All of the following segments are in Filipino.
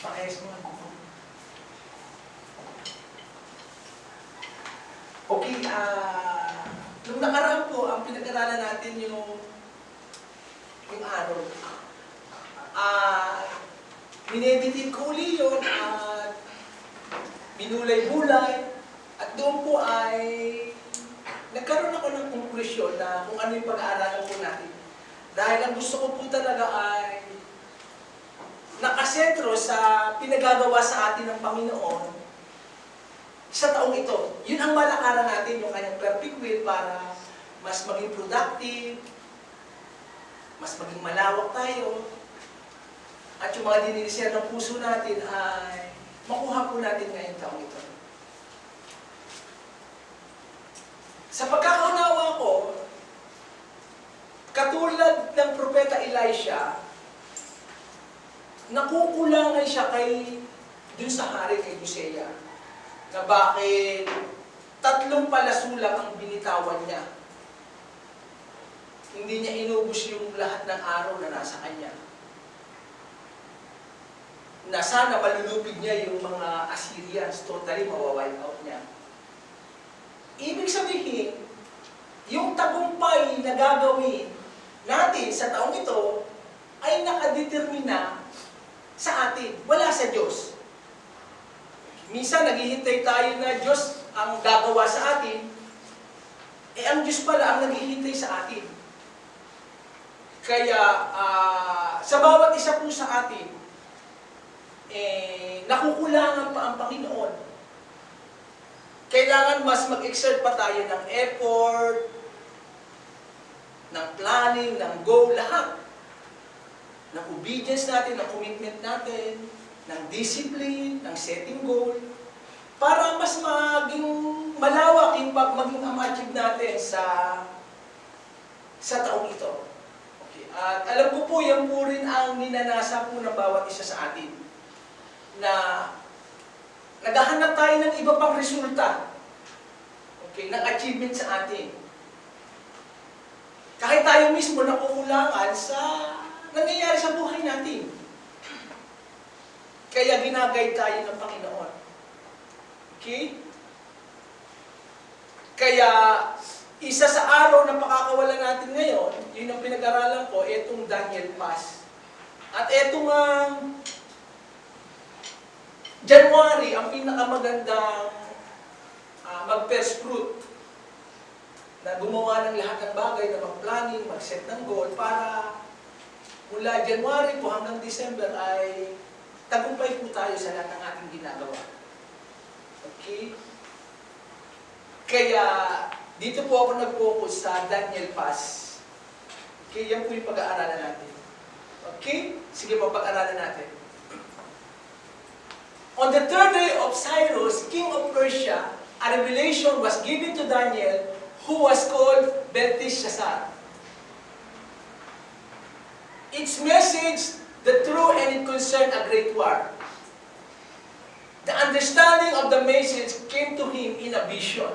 Pakayos mo. Okay, nung nakaraan po, ang pinag-aralan natin yung araw. Mineditate ko uli yun at minulay-bulay at doon po ay nagkaroon ako ng konklusyon na kung ano yung pag-aaralan po natin. Dahil ang gusto ko po talaga ay nakasentro sa pinagagawa sa atin ng Panginoon sa taong ito. Yun ang malakaran natin, yung kanyang perfect will para mas maging productive, mas maging malawak tayo, at yung mga dinilisyan ng puso natin ay makuha po natin ngayong taong ito. Sa pagkakaunawa ko, katulad ng Propeta Elisha, nakukulangan siya dun sa hari kay Hosea, na bakit 3 palasulang ang binitawan niya. Hindi niya inubos yung lahat ng araw na nasa kanya. Na sana malulupig niya yung mga Assyrians, totally mawawipe out niya. Ibig sabihin, yung tagumpay na gagawin natin sa taong ito ay nakadetermina sa atin, wala sa Diyos. Minsan naghihintay tayo na Diyos ang gagawa sa atin, ang Diyos pala ang naghihintay sa atin. Kaya sa bawat isa po sa atin, nakukulangan pa ang Panginoon. Kailangan mas mag-exert pa tayo ng effort, ng planning, ng goal, lahat. Ng obedience natin, ng commitment natin, ng discipline, ng setting goal, para mas maging malawak yung maging ma-achieve natin sa taong ito. Okay. At alam ko po, yan po rin ang ninanasa po ng bawat isa sa atin. Na naghahanap tayo ng iba pang resulta, okay, ng achievement sa atin. Kahit tayo mismo nakukulangan sa nangyayari sa buhay natin. Kaya ginagay tayo ng Panginoon. Okay? Kaya isa sa araw na pakakawalan natin ngayon, yun ang pinag-aralan ko, itong Daniel Pass. At itong January, ang pinakamagandang mag-first fruit na gumawa ng lahat ng bagay, na mag-planning, mag-set ng goal, para mula January po hanggang December ay tagumpay po tayo sa lahat ng ating ginagawa. Okay? Kaya dito po ako nag-focus sa Daniel Pass. Okay, yan po yung pag-aaralan natin. Okay? Sige po, pag-aaralan natin. On the 3rd day of Cyrus, king of Persia, a revelation was given to Daniel, who was called Belteshazzar. Its message, the true, and it concerned a great war. The understanding of the message came to him in a vision.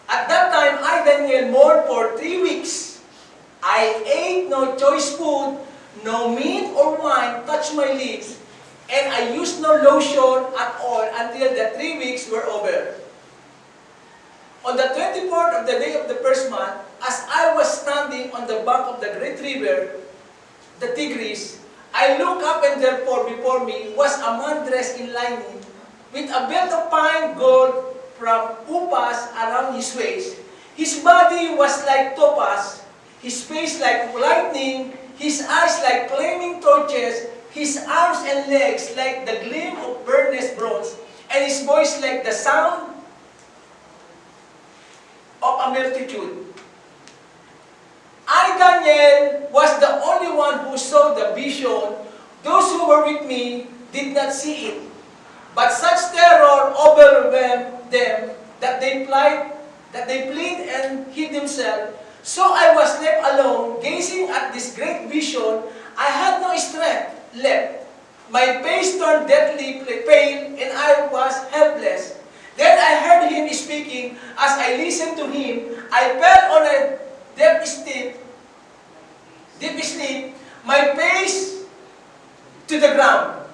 At that time, I, Daniel, mourned for 3 weeks. I ate no choice food, no meat or wine touched my lips, and I used no lotion at all until the 3 weeks were over. On the 24th of the day of the first month, as I was standing on the bank of the great river, the Tigris, I looked up, and therefore before me was a man dressed in linen, with a belt of fine gold from Upas around his waist. His body was like topaz, his face like lightning, his eyes like flaming torches, his arms and legs like the gleam of burnished bronze, and his voice like the sound of a multitude. I, Daniel, was the only one who saw the vision. Those who were with me did not see it. But such terror overwhelmed them that they fled and hid themselves. So I was left alone, gazing at this great vision. I had no strength left. My face turned deathly pale, and I was helpless. Then I heard him speaking. As I listened to him, I fell on a deep sleep, my face to the ground.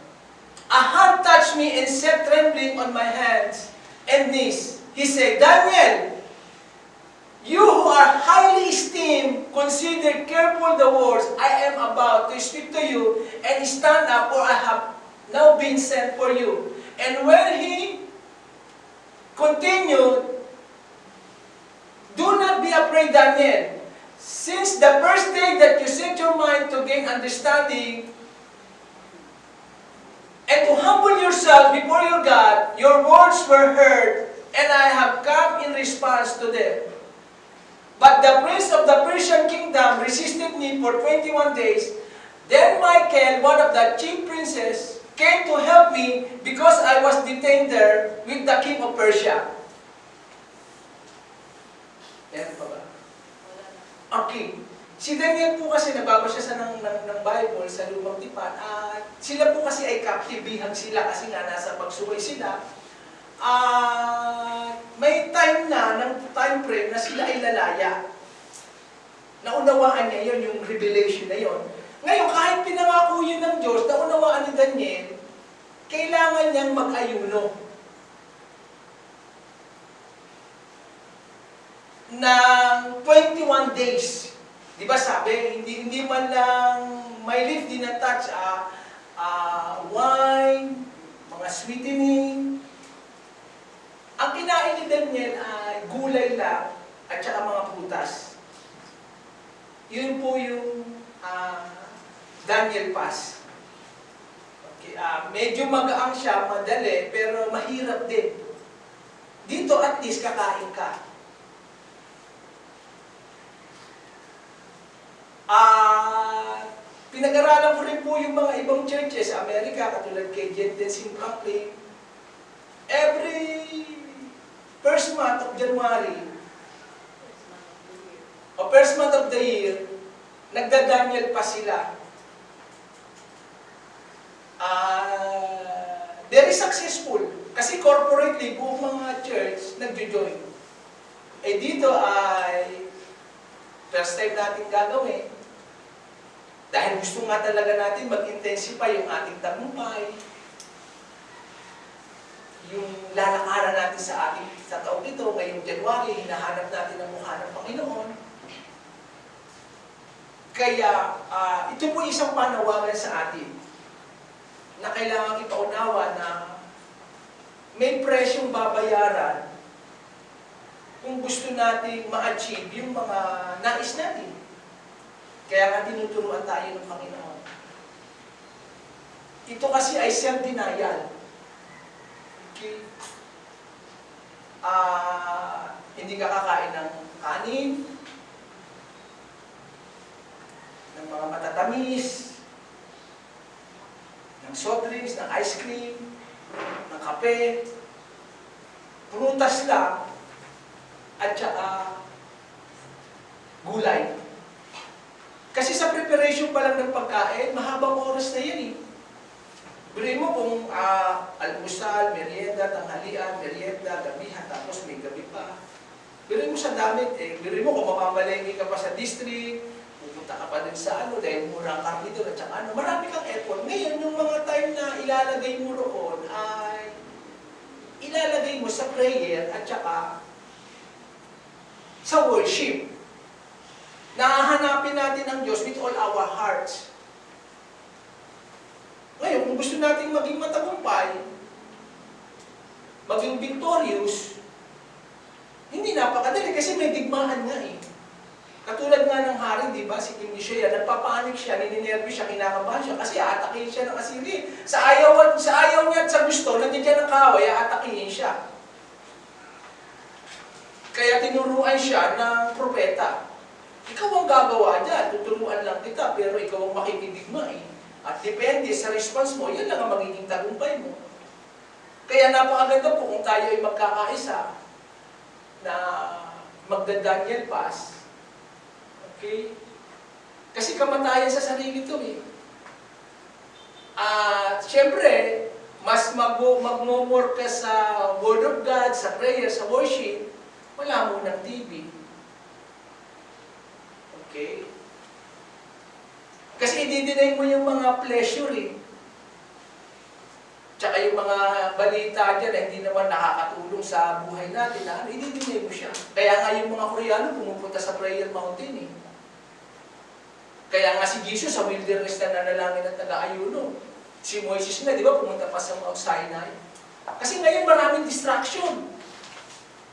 touched me and set trembling on my hands and knees. He said, Daniel, you who are highly esteemed, consider careful the words I am about to speak to you, and stand up, for I have now been sent for you. And when he continued, do not be afraid, Daniel. Since the first day that you set your mind to gain understanding and to humble yourself before your God, your words were heard, and I have come in response to them. But the prince of the Persian kingdom resisted me for 21 days. Then Michael, one of the chief princes, came to help me because I was detained there with the king of Persia. Yan pa ba? Okay. Si Daniel po kasi nababasa siya ng Bible sa Lumang Tipan at sila po kasi ay kaptibihan sila kasi nga nasa pagsuway sila. May time ng time frame na sila ay lalaya. Naunawaan niya yun, yung revelation na yun. Ngayon, kahit pinangako yun ng Diyos, naunawaan ni Daniel, kailangan niyang mag-ayuno ng 21 days. Di ba sabi, hindi man lang may lift, di na-touch, wine, mga sweetening. Ang kinain ni Daniel ay gulay lang at saka mga prutas. Yun po yung Daniel fast. Okay, medyo magaang siya, madali, pero mahirap din. Dito at least kakain ka. Pinag-aralan ko rin po yung mga ibang churches sa Amerika, katulad kay Jensen Franklin. Every first month of January, o first month of the year, nagda-Daniel pa sila. Very successful. Kasi corporately, buong mga church, nagjo-join. Dito ay first time natin gagawin. Dahil gusto nga talaga natin mag-intensify yung ating tagumpay. Yung lalakaran natin sa taong ito, ngayong January, hinahanap natin ang mukha ng Panginoon. Kaya, ito po isang panawagan sa atin na kailangan ipaunawa na may presyong babayaran kung gusto nating ma-achieve yung mga nais natin. Kaya nga tinuturuan tayo ng Panginoon. Ito kasi ay self-denial. Okay? Hindi ka kakain ng kanin, ng mga matatamis, ng soft drinks, ng ice cream, ng kape, prutas lang, at saka gulay. Kasi sa preparation pa lang ng pagkain, mahabang oras na yan eh. Bilhin mo kung almusal, merienda, tanghalian, merienda, gabihan, tapos may gabi pa. Bilhin mo sa damit eh. Bilhin mo kung mamamalengke ka pa sa district, pupunta ka pa din sa dahil mura ang karne doon at saka marami kang effort. Ngayon, yung mga time na ilalagay mo roon ay ilalagay mo sa prayer at saka sa worship. Nahahanapin natin ang Diyos with all our hearts. Ngayon, kung gusto natin maging matagumpay, maging victorious, hindi napakadali kasi may digmaan nga eh. Katulad nga ng hari, di ba, si King Shea, nagpapanik siya, nininervyo siya, kinakabahan siya, kasi aatakihin siya ng Assyria. Sa ayaw niya at sa gusto, nandiyan ng kaaway, aatakihin siya. Kaya tinuruan siya ng propeta. Ikaw ang gagawa dyan, tuturuan lang kita, pero ikaw ang makikidigma eh. At depende sa response mo, yan lang ang magiging tagumpay mo. Kaya napakaganda po kung tayo ay magkakaisa na magda-Daniel fast. Okay? Kasi kamatayan sa sarili ito eh. At syempre, mas magmumor ka sa Word of God, sa prayer, sa worship, wala mo ng TV. Okay? Kasi i-deny mo yung mga pleasure eh. Tsaka yung mga mga balita dyan na hindi naman nakakatulong sa buhay natin, na i-deny mo siya. Kaya nga yung mga Koreano pumupunta sa prayer mountain eh. Kaya nga si Jesus sa wilderness na nanalangin at nag-aayuno. Si Moises na, di ba, pumunta pa sa Mount Sinai. Kasi ngayon maraming distraction.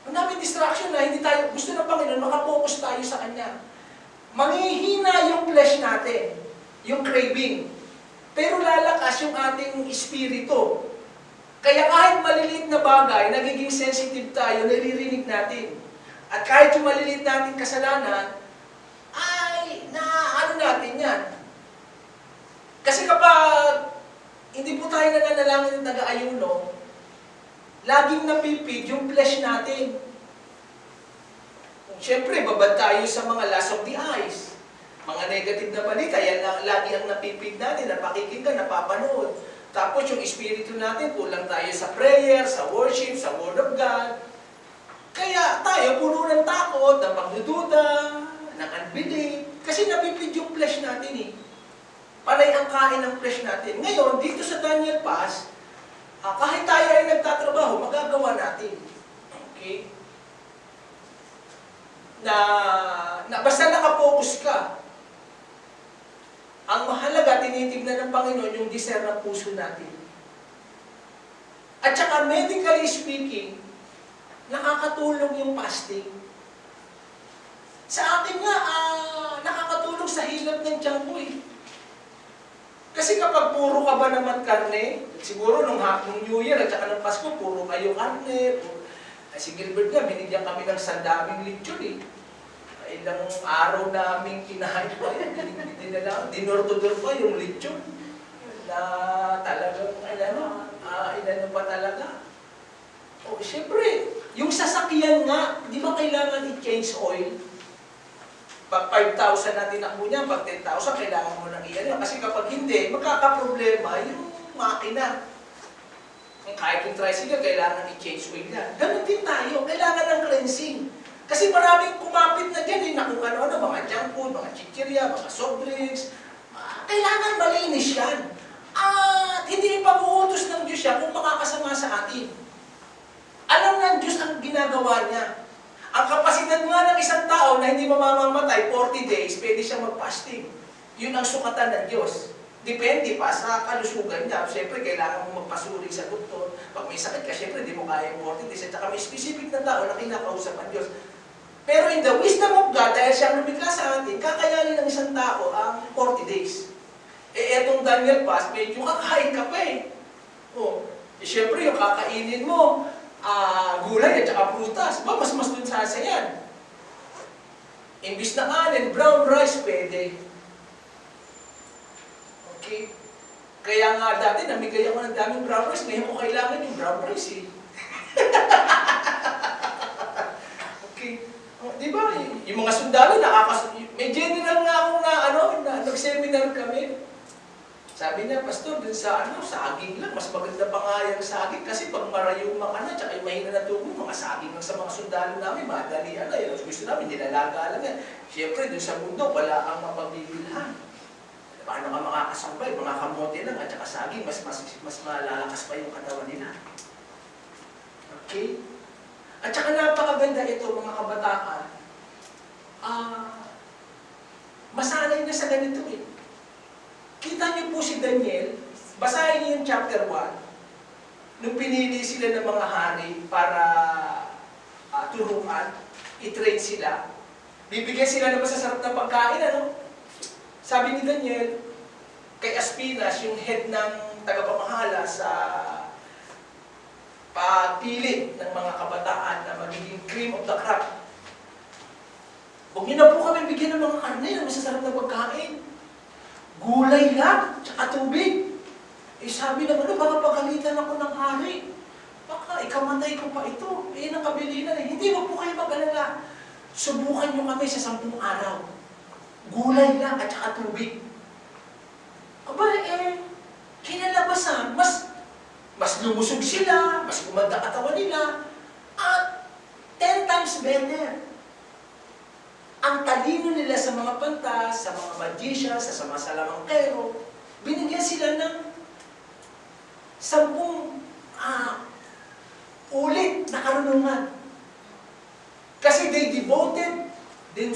Maraming distraction na hindi tayo, gusto ng Panginoon, makapokus tayo sa Kanya. Manghihina yung flesh natin, yung craving. Pero lalakas yung ating espiritu. Kaya kahit maliliit na bagay, nagiging sensitive tayo, naririnig natin. At kahit yung maliliit natin kasalanan, ay, ano natin yan. Kasi kapag hindi po tayo nananalangin at nag-aayuno, laging napipid yung flesh natin. Siyempre, babad tayo sa mga lust of the eyes. Mga negative na balita, yan lagi ang napipig natin, napakikinggan, napapanood. Tapos yung espiritu natin, kulang tayo sa prayer, sa worship, sa word of God. Kaya tayo puno ng takot, ng pagdududa, ng unbelief. Kasi napipig yung flesh natin eh. Panay ang kain ng flesh natin. Ngayon, dito sa Daniel Pass, kahit tayo ay nagtatrabaho, magagawa natin. Okay? Na basta nakapokus ka. Ang mahalaga, tinitignan ng Panginoon yung discern ng puso natin. At saka, medically speaking, nakakatulong yung fasting. Sa akin nga, nakakatulong sa hilap ng tiyan ko eh. Kasi kapag puro ka ba naman karne, siguro nung New Year at saka ng Pasko, puro kayo karne. Si Gilbert nga, binigyan kami ng sandaming lechon eh. Ilang araw namin kinahain pa yun. Dinor-to-dor pa yung lechon. Na talagang, inano pa talaga. O, siyempre, yung sasakyan nga, di ba kailangan i-change oil? Pag 5,000 na tinakbo niya, pag 10,000, kailangan mo nang iyan. Kasi kapag hindi, magkakaproblema yung makina. Kahit yung tricycle, kailangan i-change oil yan. Ganun din tayo, kailangan ng cleansing. Kasi maraming kumapit na dyan, na kung ano-ano, mga junk food, mga chichirya, mga soft drinks. Kailangan malinis yan. At hindi ipag-uutos ng Diyos yan kung makakasama sa atin. Alam ng Diyos ang ginagawa niya. Ang kapasidad nga ng isang tao na hindi mamamatay, 40 days, pwede siya mag-fasting. Yun ang sukatan ng Diyos. Depende pa sa kalusugan niya. Siyempre, kailangan mo magpasuri sa doktor. Pag may sakit ka, siyempre, di mo kaya 40 days. At saka may specific na tao na kinakausap ang Diyos. Pero in the wisdom of God, dahil siyang lumikha sa atin, kakayanin ng isang tao ang 40 days. Etong Daniel Pass, medyo kakain ka pa eh. Siyempre, yung kakainin mo, gulay at saka prutas, mas dun sasayan. Imbis na kanin, brown rice pwede. Okay? Kaya nga dati, namigay ako ng daming brown rice, ngayon ko kailangan yung brown rice eh. Okay? Di ba? Yung mga sundalo, may general nga akong nag-seminar kami. Sabi niya, Pastor, dun sa saging lang, mas maganda pa nga yung saging kasi pag marayuma ka na, tsaka yung mahina na tubo, mga saging lang sa mga sundalo namin, madalian na, yun gusto namin, nilalaga lang yan. Siyempre, dun sa mundo, wala kang mapabibilhan. Paano ka makakasambay? Mga kamote lang at saka saging, mas malalakas pa yung katawan nila. Okay? At saka napakaganda ito, mga kabataan. Masanay na sa ganito eh. Kita niyo po si Daniel, basahin niyo yung chapter 1, nung pinili sila ng mga hari para turuan, i-train sila, bibigyan sila ng masasarap na pagkain, Sabi ni Daniel, kay Aspinas, yung head ng tagapamahala sa pagpili ng mga kabataan na magiging cream of the crop. Huwag niyo na po kami bigyan ng mga karne ng masasarap na pagkain. Gulay lang, tsaka tubig. Sabi naman, baka pagalitan ako ng hari. Baka ikamatay ko pa ito. Nakabilinan eh. Hindi, wag po kayo mag-alala. Subukan nyo kami sa 10 araw. Gulay lang at saka tubig. Aba, kinalabasan, mas lumusog sila, mas gumanda katawan nila, at 10 times better. Ang talino nila sa mga pantas, sa mga magicians, sa mga salamangkero, binigyan sila ng 10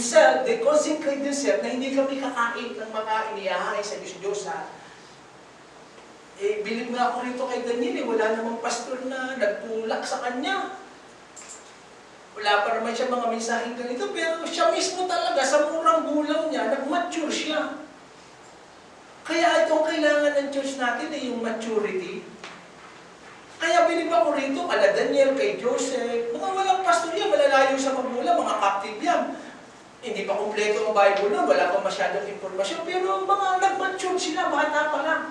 themselves, they consecrate themselves na hindi kami kakain ng mga inihahain sa Diyos ha. Bilib nga ako rito kay Daniel wala namang pastor na nagtulak sa kanya. Wala pa naman siya mga mensaheng ganito, pero siya mismo talaga, sa murang gulang niya, nag-mature siya. Kaya itong kailangan ng church natin yung maturity. Kaya bilib ako rito, kala Daniel, kay Joseph, mga walang pastor yan, malalayo sa magulang, mga captive yan. Hindi pa kumpleto ang Bible nun, wala pa masyadong impormasyon, pero mga nag-mature sila, bata pa lang.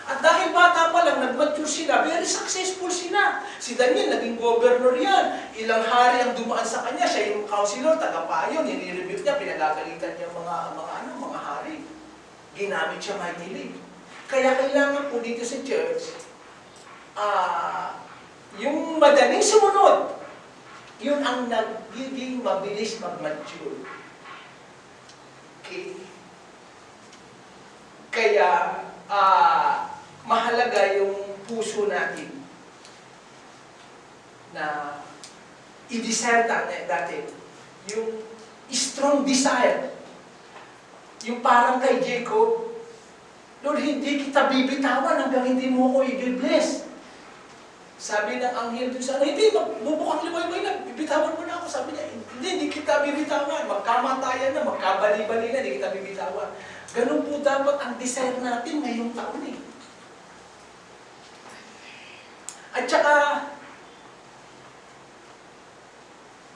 At dahil bata pa lang, nag-mature sila, very successful sila. Si Daniel, naging governor yan. Ilang hari ang dumaan sa kanya, siya yung counselor, tagapayo, nire-review niya, pinagagalitan niya mga hari. Ginamit siya mightily. Kaya kailangan po dito sa church, yung madaling sumunod, yun ang nagiging mabilis mag-mature. Okay? Kaya, mahalaga yung puso natin na i-desire natin. Yung strong desire. Yung parang kay Jacob, Lord, hindi kita bibitawan hanggang hindi mo ko i-bless. Sabi ng anghel dun sa hindi, magbubukang liway-way na, bibitawan mo na ako. Sabi niya, hindi kita bibitawan. Magkamatayan na, magkabali-bali na, hindi kita bibitawan. Ganun po dapat ang desire natin ngayong taon eh. At saka,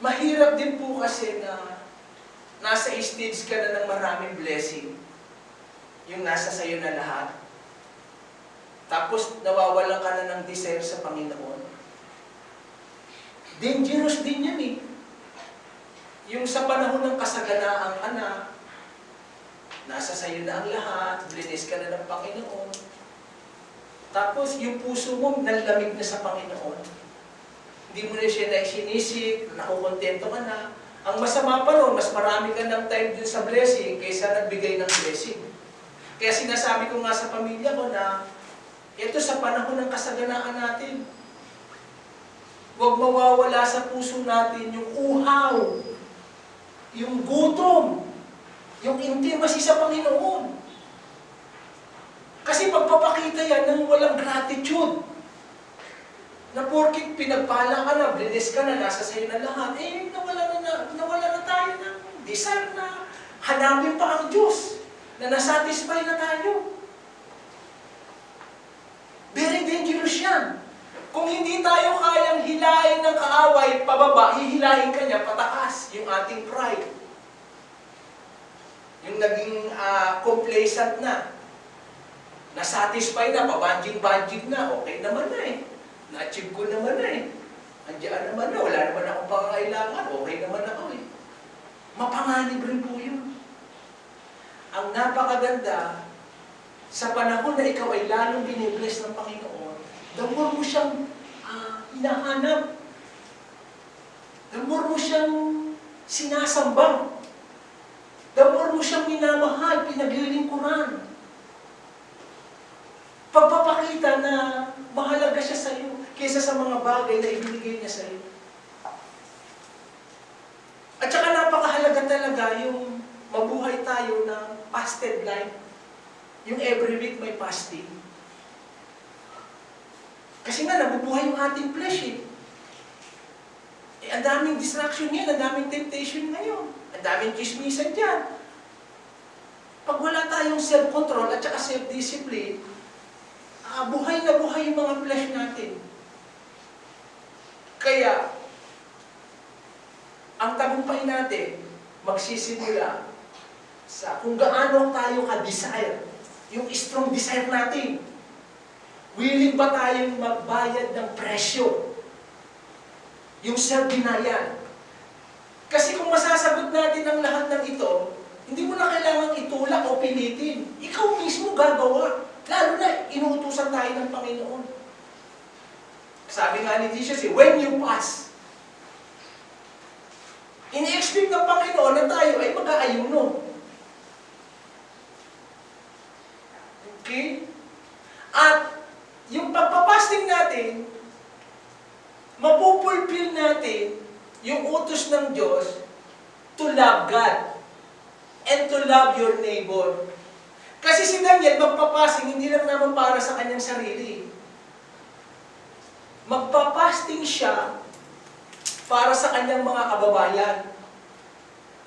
mahirap din po kasi na nasa stage ka na ng maraming blessing. Yung nasa sayo na lahat. Tapos nawawalan ka na ng desire sa Panginoon. Dangerous din yan eh. Yung sa panahon ng kasaganaang anak, nasa sayo na ang lahat, blinis ka na ng Panginoon. Tapos yung puso mo nalamig na sa Panginoon. Hindi mo na siya sinisik, nakukontento ka na. Ang masama pa nun, mas marami ka ng time dun sa blessing kaysa nagbigay ng blessing. Kaya sinasabi ko nga sa pamilya ko na ito sa panahon ng kasaganaan natin, huwag mawawala sa puso natin yung uhaw, yung gutom, yung intimacy sa Panginoon. Kasi pagpapakita yan ng walang gratitude. Na porkit pinagpala ka na, blinis ka na, nasa sayo na lahat, nawala na tayo ng desire na hanapin pa ang Diyos, na nasatisfy na tayo. Very dangerous yan. Kung hindi tayo kayang hilahin ng kaaway pababa, hihilahin ka niya pataas, yung ating pride. Yung naging complacent na. Nasatisfy na, pabanjing-banjing na, okay naman na eh. Na-achieve ko naman na eh. Andiyan naman na, wala naman akong pangangailangan, okay naman ako eh. Mapanganib rin po yun. Ang napakaganda, sa panahon na ikaw ay lalong binibless ng Panginoon, the more mo siyang hinahanap. The more mo siyang sinasamba. The more mo siyang minamahal, pinaglilingkuran. Pagpapakita na mahalaga siya sa iyo kaysa sa mga bagay na ibinigay niya sa iyo. At saka napakahalaga talaga yung mabuhay tayo ng fasted life. Yung every week may fasting. Kasi nga, nabubuhay yung ating flesh eh. Ang daming distraction ngayon, ang daming temptation ngayon. Ang daming chismisan dyan. Pag wala tayong self-control at saka self-discipline, buhay na buhay yung mga flesh natin. Kaya, ang tagumpay natin, magsisimula sa kung gaano tayo ka-desire, yung strong desire natin. Willing ba tayong magbayad ng presyo? Yung self-denial. Kasi kung masasagot natin ang lahat ng ito, hindi mo na kailangang itulak o pilitin. Ikaw mismo gagawa. Lalo na, inuutusan tayo ng Panginoon. Sabi nga ni Jesus, when you fast, ini-expect ng Panginoon na tayo ay mag-aayuno. Okay? At yung pagpapasting natin, mapupulfill natin yung utos ng Diyos to love God. and to love your neighbor. Kasi si Daniel magpapasing hindi lang naman para sa kanyang sarili. Magpapasting siya para sa kanyang mga kababayan.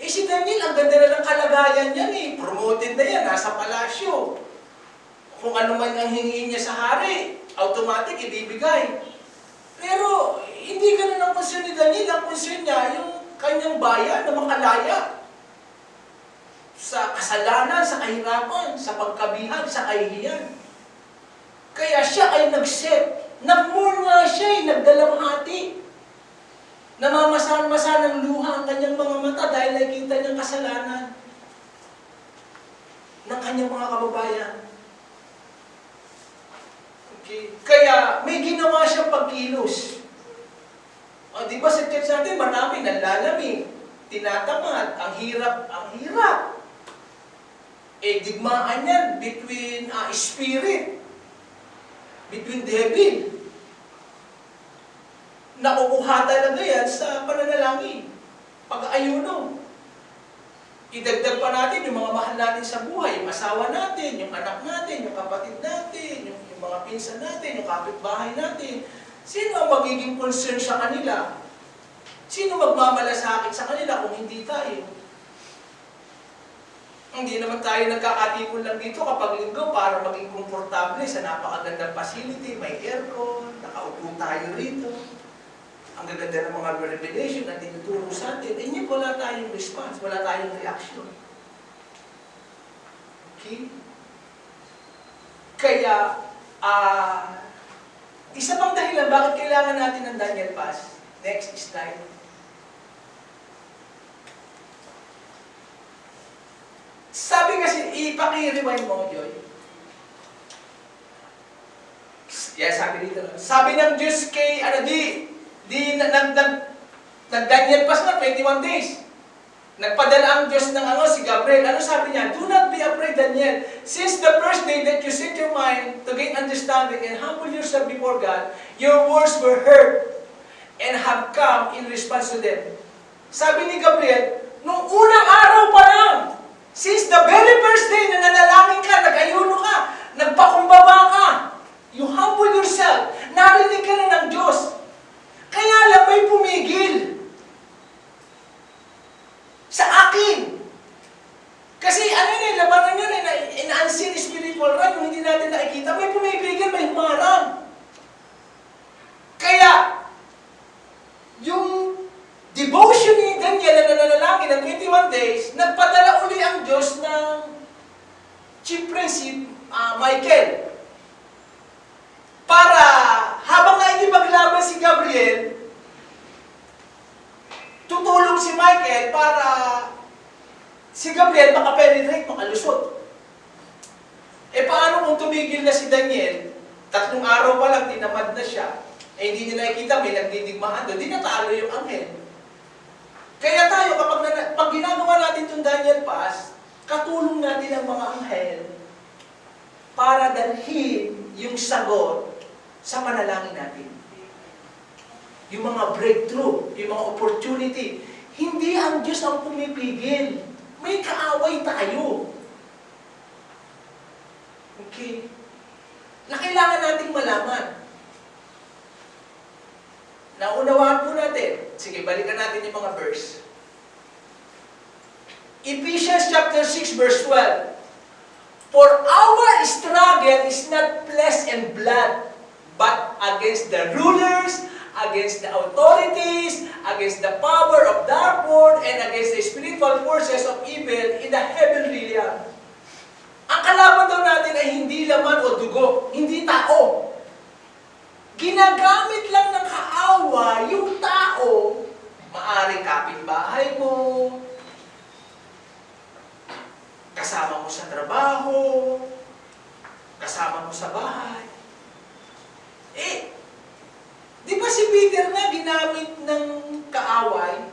Eh si Daniel, ang ganda na ng kalagayan niya promoted na yan, nasa palasyo. Kung ano man ang hingin niya sa hari, automatic ibibigay. Pero hindi ganun ang concern ni Daniel. Ang concern niya, yung kanyang bayan na makalaya. Sa kasalanan, sa kahirapan, sa pagkabihan, sa kahihiyan. Kaya siya ay nag-set. Nag-mourn nga siya, nagdalamhati. Namamasan-masan ng luha ang kanyang mga mata dahil nakikita niyang kasalanan ng kanyang mga kababayan. Okay. Kaya may ginawa siyang pagkilos. O, di ba sa church natin, marami nanlalami, tinatamad, ang hirap, ang hirap. Eh, digmaan yan between spirit, between devil. Nakukuha talaga yan sa pananalangin, pag-ayuno. Idagdag pa natin yung mga mahal natin sa buhay, yung asawa natin, yung anak natin, yung kapatid natin, yung mga pinsan natin, yung kapitbahay natin. Sino ang magiging concern sa kanila? Sino magmamalasakit sa kanila kung hindi tayo? Hindi naman tayo nagkakatipon lang dito kapag linggo para maging komportable sa napakagandang facility, may aircon, nakaupo tayo rito. Ang gaganda ng mga revelation na tinuturo sa atin, yet wala tayong response, wala tayong reaction. Okay? Kaya, isa pang dahilan bakit kailangan natin ng Daniel Pass. Next slide. Sabi kasi, ipaki-rewind mo, Joy. Yes, sabi dito. Sabi ng Diyos kay, nag-Daniel Pass na 21 days. Nagpadala ang Diyos ng si Gabriel. Ano sabi niya? Do not be afraid, Daniel. Since the first day that you set your mind to gain understanding and humble yourself before God, your words were heard and have come in response to them. Sabi ni Gabriel, nung unang araw pa lang, since the very first day na nanalangin ka, nag-ayuno ka, nagpakumbaba ka, you humble yourself, narinig ka na ng Diyos. Kaya lang may pumigil sa akin. Kasi labanan yun in unseen spiritual realm, hindi natin nakikita, may pumipigil, may humarang. Kaya, yung devotion ni Daniel na nananalangin ng 21 days, nagpadala uli ang Diyos ng chief prince, Michael. Para, habang naikipaglaban si Gabriel, tutulong si Michael para si Gabriel makapenetrate, makalusot. Eh paano kung tumigil na si Daniel, 3 araw pa lang, tinamad na siya, eh hindi niya nakikita, may nagdidigmaan doon, di natalo yung anghel. Kaya tayo, pag ginagawa natin itong Daniel Pass, katulong natin ang mga anghel para dalhin yung sagot sa panalangin natin. Yung mga breakthrough, yung mga opportunity. Hindi ang Diyos ang pumipigil. May kaaway tayo. Okay? Na kailangan nating malaman. Naunawaan po natin. Sige, balikan natin yung mga verse. Ephesians chapter 6 verse 12. For our struggle is not flesh and blood, but against the rulers, against the authorities, against the power of dark world, and against the spiritual forces of evil in the heavenly realm. Ang kalaban daw natin ay hindi laman o dugo, hindi tao. Ginagamit lang ng kaaway yung tao, maaring kapitbahay mo, kasama mo sa trabaho, kasama mo sa bahay. Eh, di ba si Peter na ginamit ng kaaway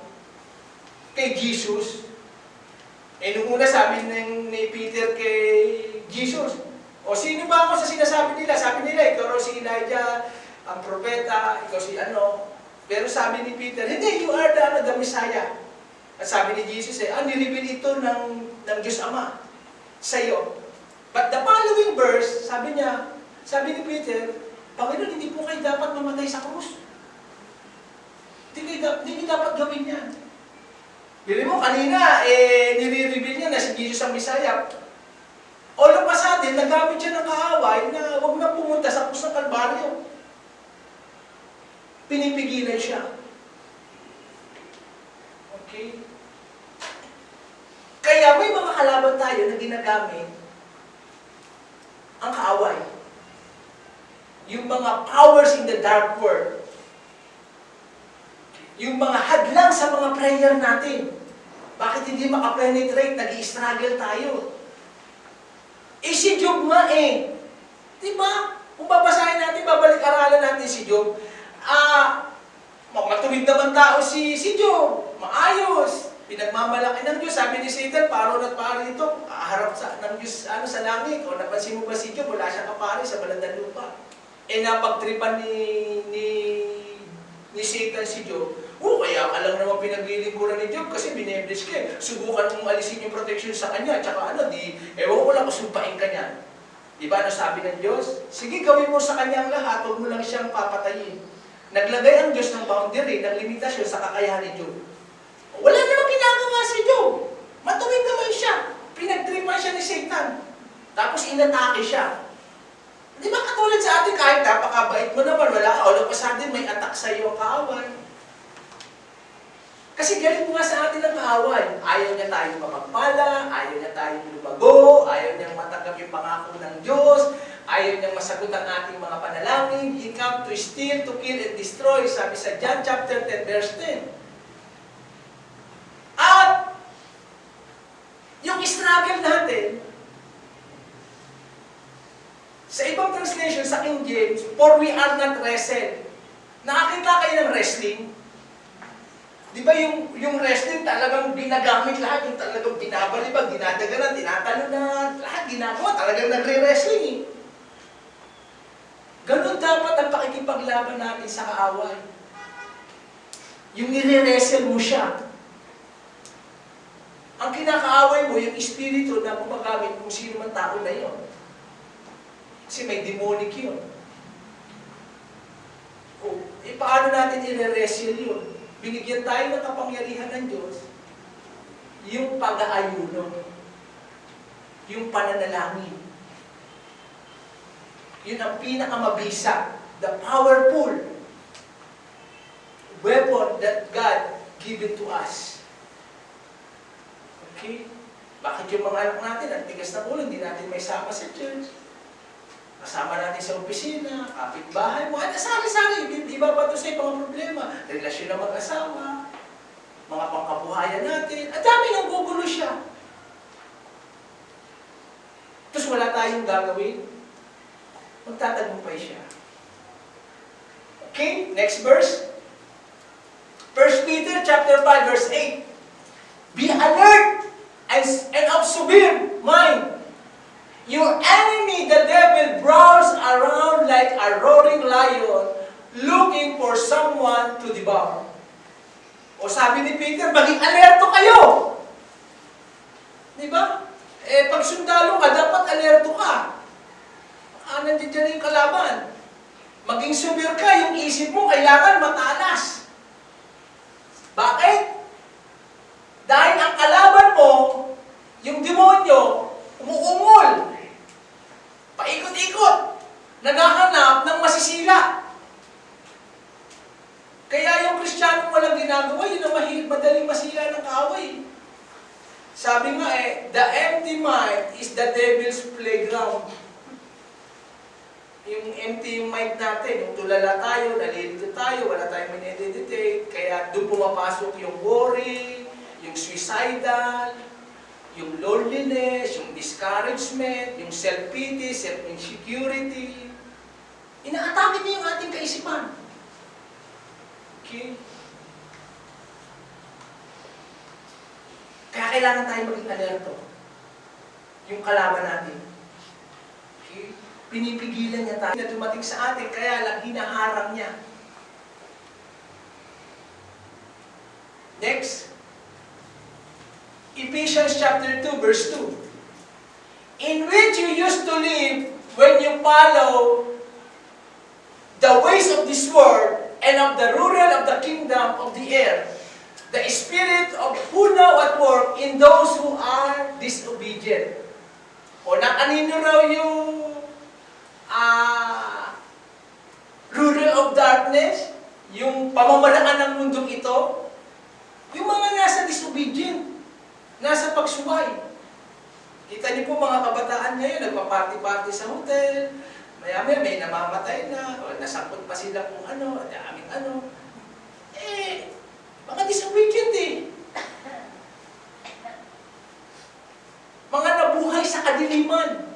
kay Jesus? Eh, nung una sabi ni Peter kay Jesus, o sino ba ako sa sinasabi nila? Sabi nila, ikaw raw si Elijah, ang propeta, ikaw si ano. Pero sabi ni Peter, hindi, you are the Messiah. At sabi ni Jesus, nireveal ito ng ng Diyos Ama sa iyo. But the following verse, sabi ni Peter, Panginoon, hindi po kayo dapat mamatay sa krus. Hindi niyo dapat gawin yan. Bili mo, kanina, nire-reveal niya na si Jesus ang Messiah. All of a sudden, nagamit siya ng kaaway na huwag na pumunta sa krus ng Kalbaryo. Pinipigilan siya. Okay? Kaya may mga kalaban tayo na ginagamit ang kaaway. Yung mga powers in the dark world. Yung mga hadlang sa mga prayer natin. Bakit hindi makapenetrate? Nag-i-struggle tayo. Si Job nga Diba? Kung babasahin natin, babalik-aralan natin si Job. Matuwid naman tao si Job. Maayos. Pinagmamalaki ng Diyos. Sabi ni Satan, paro at pari ito, harap ng Diyos sa langit. O napansin mo ba si Job? Wala siyang kapari sa balandang lupa. Napagtripan ni Satan si Job. Kaya ka lang naman pinaglilingkuran ni Job kasi binebless ka Subukan mong alisin yung protection sa kanya. Tsaka ewan ko lang kung sumpain ka niyan. Diba sabi ng Diyos? Sige, gawin mo sa kanya ang lahat. Huwag mo lang siyang papatayin. Naglagay ang Diyos ng boundary, ng limitasyon sa kakayahan ni Job. Wala namang ginagawa si Job. Matuwid naman siya. Pinagtripan siya ni Satan. Tapos inatake siya. Di ba katulad sa atin, kahit napakabait mo naman, wala ka, all of a sudden may attack sa iyo ang kaaway. Kasi galit mo nga sa atin ang kaaway. Ayaw niya tayong mapagpala, ayaw niya tayong lumago, ayaw niyang matanggap yung pangako ng Diyos, ayaw niyang masagot ang ating mga panalangin. He come to steal, to kill, and destroy. Sabi sa John chapter 10, verse 10. At yung struggle natin, sa ibang translation, sa King James, for we are not wrestled. Nakakita kayo ng wrestling? Di ba yung wrestling talagang binagamit lahat, yung talagang binabalibag, dinadaganan, tinatalunan, lahat ginagawa, talagang nagre-wrestling Ganun dapat ang pakikipaglaban natin sa kaaway. Yung nire-wrestle mo siya. Ang kinakaaway mo, yung espiritu na gumagamit kung sino man tao na yon. Kasi may demonic yun. Paano natin i-wrestle yun? Binigyan tayo ng kapangyarihan ng Diyos, yung pag-aayuno, yung pananalangin. Yun ang pinakamabisa, the powerful weapon that God given to us. Okay? Bakit yung mga anak natin, ang tigas na ulo, hindi natin may sama sa church? Kasama natin sa opisina, kapitbahay mo, at sari-sari, iba pa ito sa ibang problema. Relasyon ng mag-asawa, mga pangkabuhayan natin, at dami nang gugulo siya. Tapos wala tayong gagawin, magtatagumpay siya. Okay, next verse. 1 Peter chapter 5, verse 8. Be alert and of severe mind. Your enemy, the devil, prowls around like a roaring lion, looking for someone to devour. O sabi ni Peter, maging alerto kayo. Di ba? Pag sundalo ka, dapat alerto ka. Nandiyan dyan yung kalaban. Maging severe ka, yung isip mo kailangan matalas. Bakit? Dahil ang kalaban mo, yung demonyo, umuungol. Paikot-ikot. Naghahanap ng masisila. Kaya yung Kristiyano walang ginagawa, yun ang madaling masila ng kaaway. Sabi nga the empty mind is the devil's playground. Yung empty mind natin, yung tulala tayo, nalilito tayo, wala tayong mineditate, kaya doon pumapasok yung worry, yung suicidal, yung loneliness, yung discouragement, yung self-pity, self-insecurity. Inaatake niya yung ating kaisipan. Okay? Kaya kailangan tayo maging alerto. Yung kalaban natin. Okay? Pinipigilan niya tayo na dumating sa atin, kaya lang hinaharang niya. Next. Ephesians chapter 2, verse 2. In which you used to live when you follow the ways of this world and of the ruler of the kingdom of the air, the spirit of who now at work in those who are disobedient. O nakanino raw yung ruler of darkness, yung pamamaraan ng mundong ito, yung mga nasa disobedient, nasa pagsuway. Kita niyo po mga kabataan ngayon, nagpa-party-party sa hotel, maya-maya may namamatay na, o nasangkot pa sila kung ano, daming ano. Mga disobedient eh. Mga nabuhay sa kadiliman.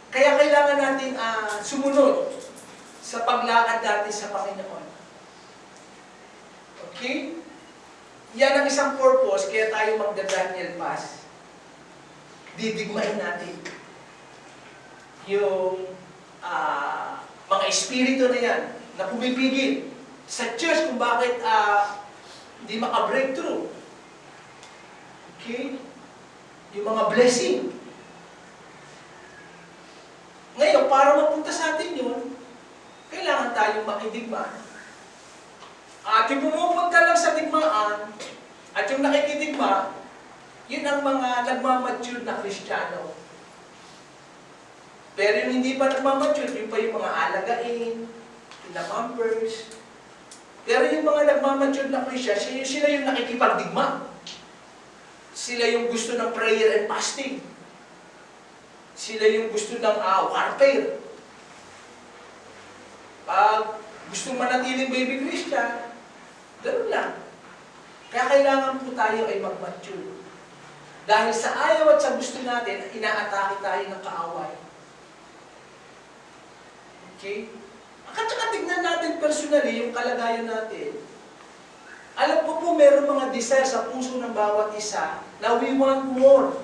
Kaya kailangan natin sumunod sa paglakad natin sa Panginoon. Okay? Yan ang isang purpose, kaya tayo magda-Daniel Pass. Didigmain natin yung mga espiritu na yan na pumipigil sa church kung bakit hindi maka-breakthrough. Okay? Yung mga blessing. Ngayon, para mapunta sa atin yun, kailangan tayong makidigma. At yung pumupunta lang sa digmaan, at yung nakikidigma, yun ang mga nagmamature na Kristiyano. Pero yung hindi pa nagmamature, yun pa yung mga alagain, pinapampers. Pero yung mga nagmamature na Kristiyano, sila yung nakikipagdigma. Sila yung gusto ng prayer and fasting. Sila yung gusto ng warfare. Pag gusto manatiling baby Christian, ganoon lang. Kaya kailangan po tayo ay mag-mature. Dahil sa ayaw at sa gusto natin, inaatake tayo ng kaaway. Okay? At saka tignan natin personally yung kalagayan natin. Alam ko po, meron mga desire sa puso ng bawat isa na we want more.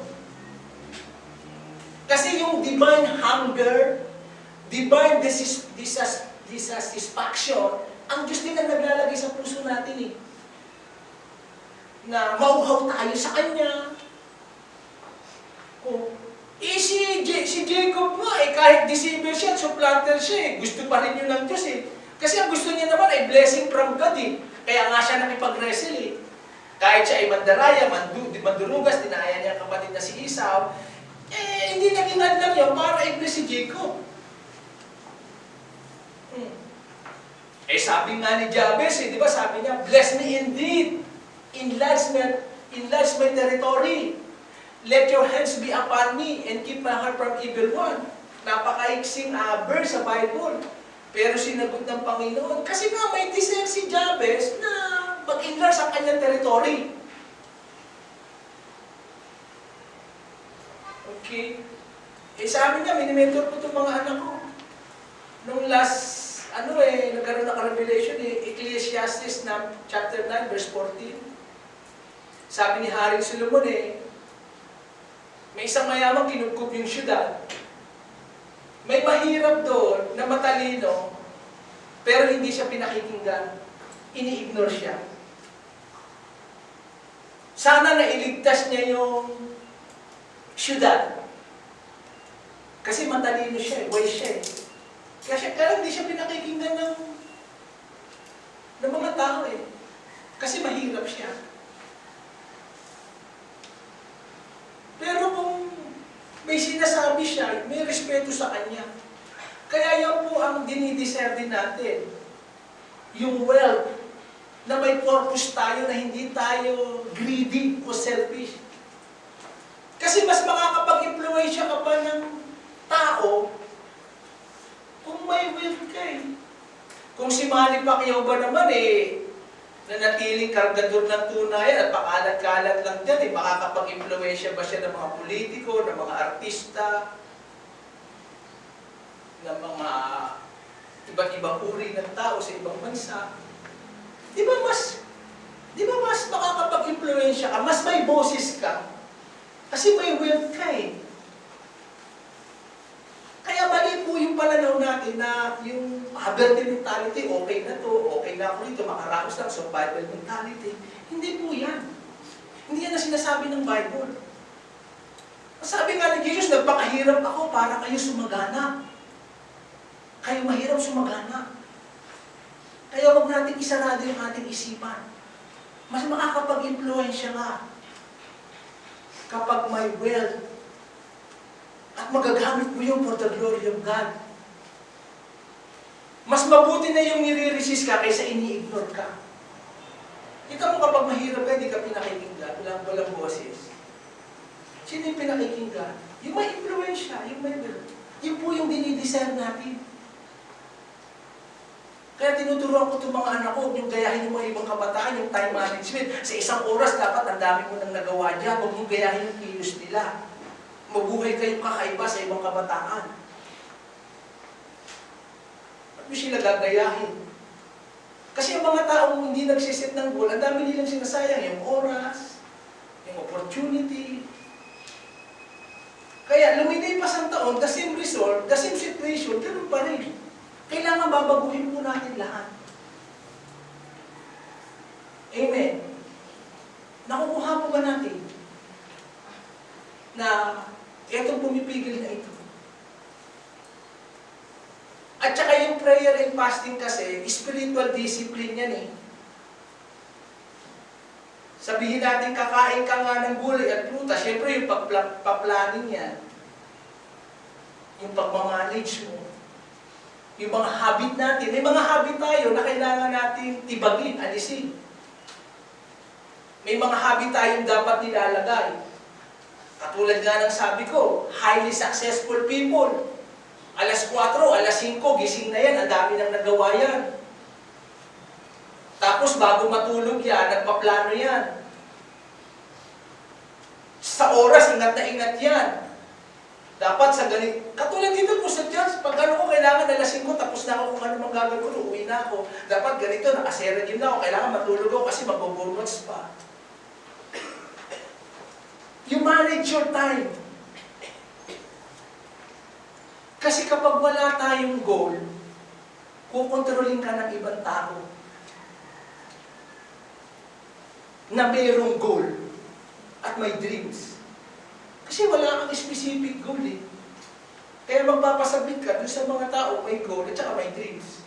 Kasi yung divine hunger, divine dissatisfaction, ang Diyos din ang naglalagay sa puso natin eh. Na mauhaw tayo sa Kanya. Si Jacob nga kahit deceiver siya, supplanter siya gusto pa rin yun ng Diyos eh. Kasi ang gusto niya naman ay blessing from God eh. Kaya nga siya nakipag-wrestle eh. Kahit siya ay mandaraya, mandurugas, dinaya niya ang kapatid na si Esau, hindi naging lang yun para i-bless si Jacob. Sabi nga ni Jabez, di ba sabi niya, bless me indeed, enlarge my territory. Let your hands be upon me and keep my heart from evil one. Napakaiksing verse sa Bible. Pero sinagot ng Panginoon, kasi nga may desire si Jabez na mag-enlarge sa kanyang territory. Okay? Sabi niya, minimentor ko itong mga anak ko. Nung last, nagkaroon ng revelation, Ecclesiastes na chapter 9, verse 14. Sabi ni Haring Solomon, may isang mayamang kinugkog yung syudad. May mahirap doon na matalino, pero hindi siya pinakikinggan. Ini-ignore siya. Sana nailigtas niya yung syudad. Kasi matalino siya, wise siya. Kaya hindi siya pinakikinggan ng mga tao Kasi mahirap siya. Pero kung may sinasabi siya, may respeto sa kanya. Kaya yan po ang dinidesire din natin. Yung wealth, na may purpose tayo, na hindi tayo greedy o selfish. Kasi mas makakapag-influensya ka pa ng tao kung may wealth ka Kung si Manny Pacquiao ba naman nanatiling kargador ng tunayan at pakalat-kalat lang dyan, makakapag-influensya ba siya ng mga politiko, ng mga artista, ng mga iba't ibang uri ng tao sa ibang bansa? Di ba mas makakapag-influensya ka, mas may boses ka, kasi may wealth ka Kaya mali po yung pananaw natin na yung poverty mentality, okay na to, okay na ako rito, makaraos lang, survival mentality. Hindi po yan. Hindi yan na sinasabi ng Bible. Sabi nga ni Jesus, nagpakahirap ako para kayo sumagana. Kayo mahirap sumagana. Kaya huwag natin isarado yung ating isipan. Mas makakapag-influensya ka kapag may wealth at magagamit mo yung for the glory of God. Mas mabuti na yung nire-resist ka kaysa ini-ignore ka. Kita mo kapag mahirap ka, hindi ka pinakikinggan, walang boses. Sino yung pinakikinggan? Yung may influensya, yung may will. Yun po yung dinidesire natin. Kaya tinuturuan ko itong mga anak ko, yung gayahin yung mga ibang kabataan, yung time management. Sa isang oras, dapat ang dami mo nang nagawa dyan. Huwag mong gayahin yung kilos nila. Mabuhay kayong kakaiba sa ibang kabataan. At mo sila gagayahin. Kasi ang mga taong hindi nagsiset ng goal, ang dami nilang sinasayang. Yung oras, yung opportunity. Kaya lumilipas ang taon, the same result, the same situation, ganun pa rin. Kailangan babaguhin po natin lahat. Amen. Nakukuha po ba natin na itong pumipigil na ito? At saka yung prayer and fasting kasi, spiritual discipline yan eh. Sabihin natin kakain ka nga ng gulay at prutas, syempre yung paplanin yan. Yung pagmamanage mo. Yung mga habit natin. May mga habit tayo na kailangan natin tibagin, alisin. May mga habit tayong dapat nilalagay. Katulad nga ng sabi ko, highly successful people. Alas 4, alas 5, gising na yan, ang dami nang nagawa yan. Tapos bago matulog yan, nagpaplano yan. Sa oras, ingat na ingat yan. Dapat sa ganit, katulad dito po sa church, pag ano ko kailangan alas 5, tapos na ako kung ano mang gagawin ko, uuwi na ako. Dapat ganito, nakaserenum na ako, kailangan matulog ako kasi mag-overwatch pa. You manage your time. Kasi kapag wala tayong goal, kukontrolin ka ng ibang tao na mayroong goal at may dreams. Kasi wala kang specific goal eh. Kaya magpapasabit ka dun sa mga tao may goal at saka may dreams.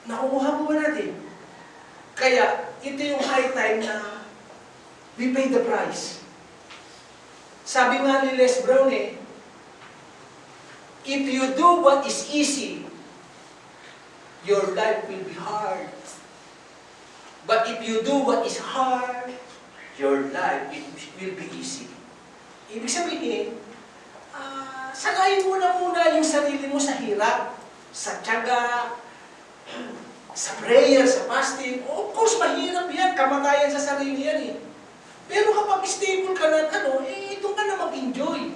Nakukuha mo ba natin? Kaya ito yung high time na we pay the price. Sabi nga ni Les Brown eh, if you do what is easy, your life will be hard. But if you do what is hard, your life will be easy. Ibig sabihin, sagayin mo na muna yung sarili mo sa hirap, sa tiyaga, sa prayer, sa fasting. Of course, mahirap yan. Kamatayan sa sarili yan eh. Pero kapag stable ka na, doon ka na mag-enjoy.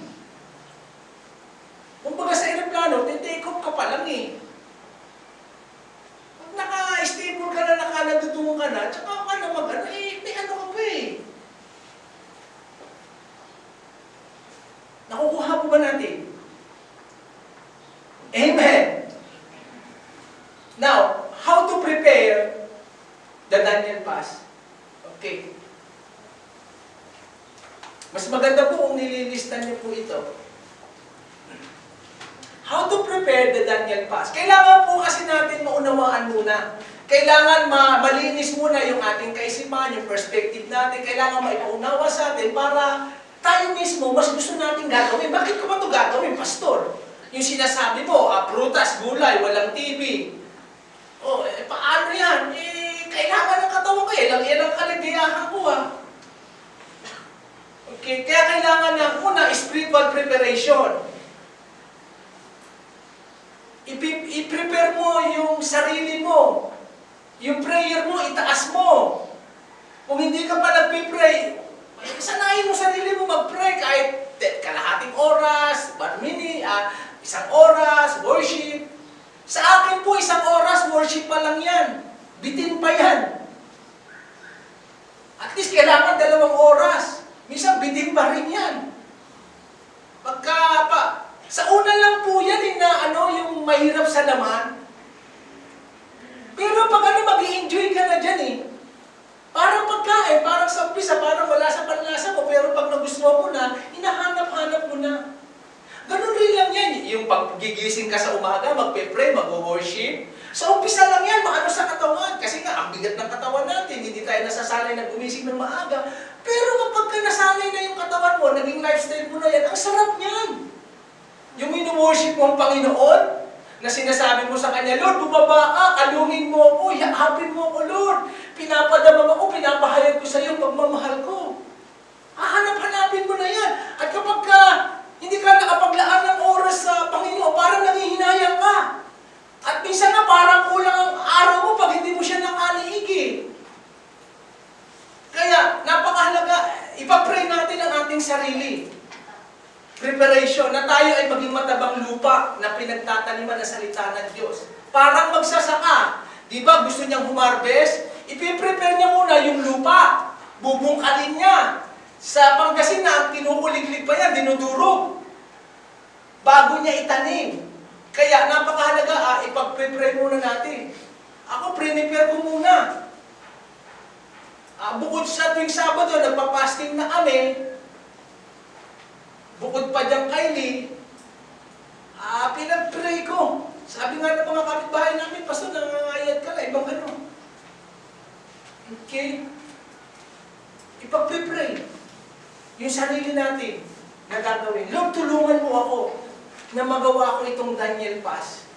Kung baga sa aeroplano, take off ka pa lang eh. Pag naka-stable ka na, nakalandutungo ka na, tsaka ka na may ano ka pa eh. Nakukuha po ba natin? Amen! Now, how to prepare the Daniel fast? Okay. Mas maganda po kung nililistan niyo po ito. How to prepare the Daniel fast? Kailangan po kasi natin maunawaan muna. Kailangan malinis muna yung ating kaisipan, yung perspective natin. Kailangan maipaunawa sa atin para tayo mismo, mas gusto natin gagawin. Bakit ko ba ito gagawin, pastor? Yung sinasabi mo, prutas, gulay, walang TV. Paano yan? Kailangan ng katawan ko. Yan ang kaligayahan ko Okay, kaya kailangan na una, spiritual preparation. I-prepare mo yung sarili mo. Yung prayer mo, itaas mo. Kung hindi ka pa nagpipray, sanayin mo sarili mo mag-pray kahit kalahating oras, 1 minute, 1 oras, worship. Sa akin po, 1 oras, worship pa lang yan. Bitin pa yan. At least kailangan 2 oras. Minsan, bitin pa rin yan. Sa una lang po yan, yung mahirap sa laman. Pero pag mag-i-enjoy ka na dyan pagkain, parang sa umpisa, parang wala sa panlasa mo, pero pag nagustuhan mo na, hinahanap-hanap mo na. Ganun rin lang yan. Yung paggigising ka sa umaga, magpe-pray, mag-worship. Sa umpisa lang yan, maano sa katawan. Kasi nga, ang bigat ng katawan natin, hindi tayo nasasanay na gumising ng maaga. Pero kapag ka nasanay na yung katawan mo, naging lifestyle mo na yan, ang sarap niyan. Yung inu-worship mo ang Panginoon, na sinasabi mo sa Kanya, Lord, bumaba ka, kalungin mo ako, yakapin mo ako, Lord. Pinapadama ako, pinapahayag ko sa iyo pagmamahal ko. Hahanap-hanapin mo na yan. At kapag ka, hindi ka nakapaglaan ng oras sa Panginoon, parang nangihinayang ka. At minsan nga parang kulang ang araw mo pag hindi mo siya nakaliigi. Kaya, napakahalaga, ipapray natin ang ating sarili. Preparation, na tayo ay maging matabang lupa na pinagtataniman ng salita ng Diyos. Parang magsasaka. Di ba gusto niyang humarbest? Ipiprepare niya muna yung lupa. Bubungkalin niya. Sa Pangasinan, kinukuliglig pa yan, dinudurog. Bago niya itanim. Kaya napakahalaga, ipag-prepare muna natin. Ako, prepare ko muna. Bukod sa tuwing Sabado, nagpa-fasting na kami. Bukod pa diyang Kylie, pinag-pray ko. Sabi nga ng mga kapitbahay namin, Pastor, nangangayat ka na, ibang ano. Okay? Ipag-pray. Yung sarili natin na gagawin. Lord, tulungan mo ako na magawa ko itong Daniel Pass.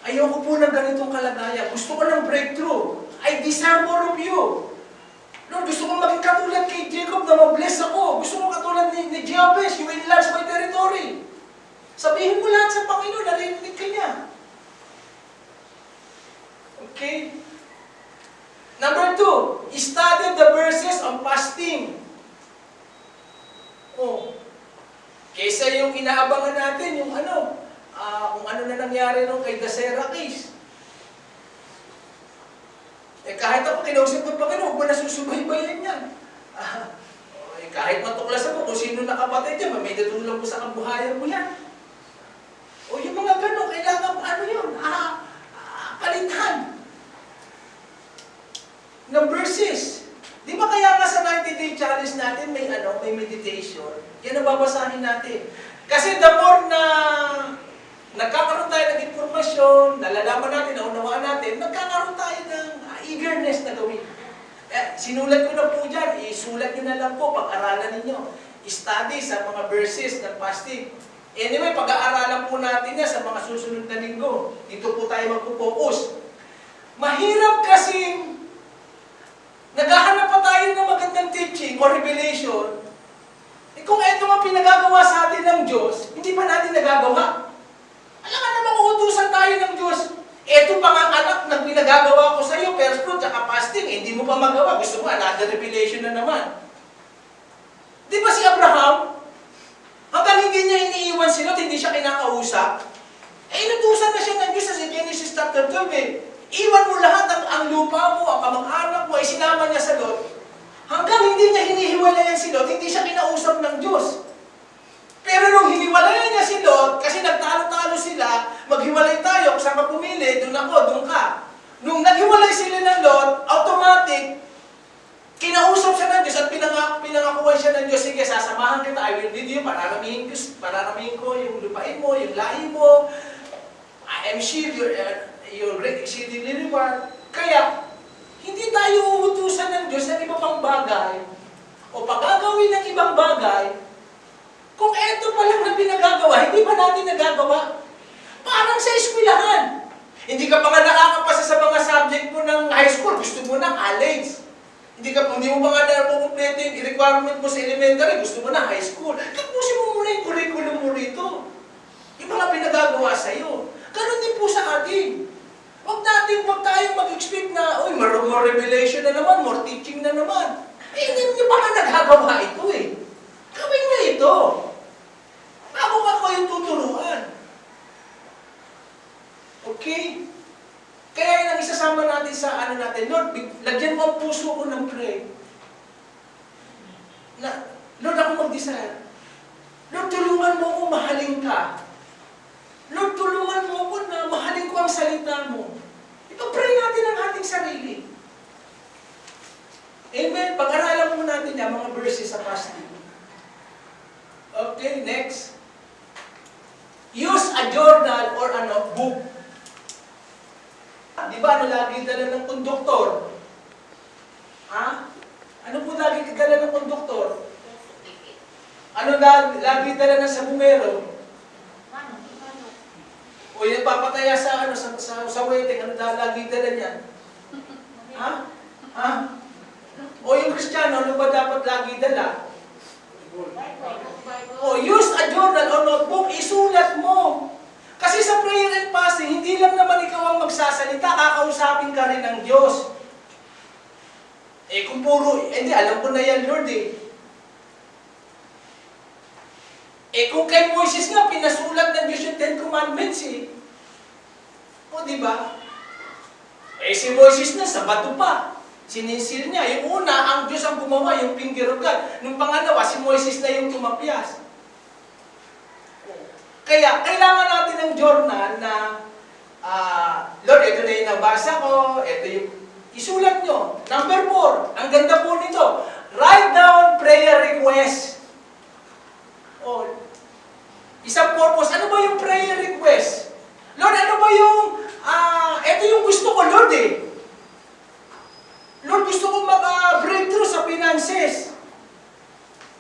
Ayoko po ng ganitong kalagayan. Gusto ko ng breakthrough. I desire more of you. Lord, gusto kong maging katulad kay Jacob na mabless ako. Gusto ko katulad ni Jabez, you enlarge my territory. Sabihin mo lahat sa Panginoon, narinig ka niya. Okay? Number 2, study the verses on fasting. Kaysa yung inaabangan natin, yung kung ano na nangyari nung kay Dasera case. Kahit ako kinausap ng Panginoon, huwag mo na susubaybayan yan. Kahit matuklasan mo kung sino nakapatay dyan, may natulong mo sa kabuhayan mo yan. Yung mga gano'n, kailangan, yun, palitan. Ng verses. Di ba kaya nga sa 90-day challenge natin, may meditation? Yan ang babasahin natin. Kasi the more na nagkakaroon tayo ng informasyon, nalalaman natin, naunawaan natin, nagkakaroon tayo ng eagerness na gawin. Sinulat ko na po dyan, isulat nyo na lang po, pag-aralan ninyo. Study sa mga verses ng fasting. Anyway, pag-aaralan po natin yan sa mga susunod na linggo. Dito po tayo magpo-focus. Mahirap kasing naghahanap pa tayo ng magandang teaching o revelation. Kung ito ang pinagagawa sa atin ng Diyos, hindi pa natin nagagawa. Alam ka naman, uutusan tayo ng Diyos. Ito pa nga anak na pinagagawa ko sa iyo, first fruit, tsaka fasting, hindi mo pa magawa. Gusto mo, another revelation na naman. Di ba si Abraham, hanggang hindi niya iniiwan sila at hindi siya kinakausap, inutusan na siya ng Diyos sa Genesis chapter 12. Iwan mo lahat ang lupa mo, ang kamag-anak mo, sinama niya sa Lot. Hanggang hindi niya hinihiwalayan si Lot, hindi siya kinausap ng Diyos. Pero nung hiniwalayan niya si Lot, kasi nagtalo-talo sila, maghiwalay tayo, kung saan ka pumili, doon ako, doon ka. Nung naghiwalay sila ng Lot, automatic, kinausap siya ng Diyos at pinangakuan siya ng Diyos, sige, sasamahan kita, I will lead you, pararamihin ko yung lupain mo, yung lahi mo, I am sure your great exceedingly reward. Kaya, hindi tayo uutusan ng Diyos ng iba pang bagay o pagagawin ng ibang bagay kung eto pa lang na pinagagawa, hindi pa natin nagagawa. Parang sa eskwelahan. Hindi ka pa nga nakakapasa sa mga subject mo ng high school, gusto mo na college. Hindi mo pa nga nakukumpleto yung requirement mo sa elementary, gusto mo na high school. Tapusin mo muna yung curriculum mo rito. Yung mga pinagagawa sa'yo. Ganon din po sa atin. Huwag tayong mag-expect na, more revelation na naman, more teaching na naman. Hindi nyo pa nga nagagawa ito Gawin nyo ito. Bago ka ko yung tuturuan. Okay? Kaya yun ang isasama natin sa natin, Lord, lagyan mo ang puso ko ng pray. Lord, ako mag-desire. Lord, tulungan mo akong mahalin ka. Lord, tulungan mo ako na mahalin ko ang salita mo. Ipag-pray natin ang ating sarili. Amen. Pag-aralan mo natin yan, mga verses sa fasting. Okay, next. Use a journal or a notebook. Di ba, ano lagi dala ng konduktor? Ha? Ano po lagi dala ng konduktor? Ano lagi dala ng sabungero? O yung papataya sa waiting, ano lagi dala niyan? Ha? Ha? O yung Kristiyano, ano ba dapat lagi dala? O use a journal or notebook, isulat mo. Kasi sa prayer and fasting, hindi lang naman ikaw ang magsasalita, kakausapin ka rin ng Diyos. Eh kung puro, hindi, alam ko na yan, Lord eh. Eh kung kay Moises nga, pinasulat ng Diyos yung Ten Commandments eh. O diba? Eh si Moises na, sa bato pa. Sininsil niya. Yung una, ang Diyos ang gumawa, yung finger of God. Nung pangalawa, si Moises na yung tumapyas. Kaya, kailangan natin ng journal na, Lord, ito na yung nabasa ko, ito yung, isulat nyo. Number 4, ang ganda po nito, write down prayer request. O, isang purpose, ano ba yung prayer request? Lord, ano ba yung, ito yung gusto ko, Lord eh. Lord, gusto ko mag-breakthrough sa finances.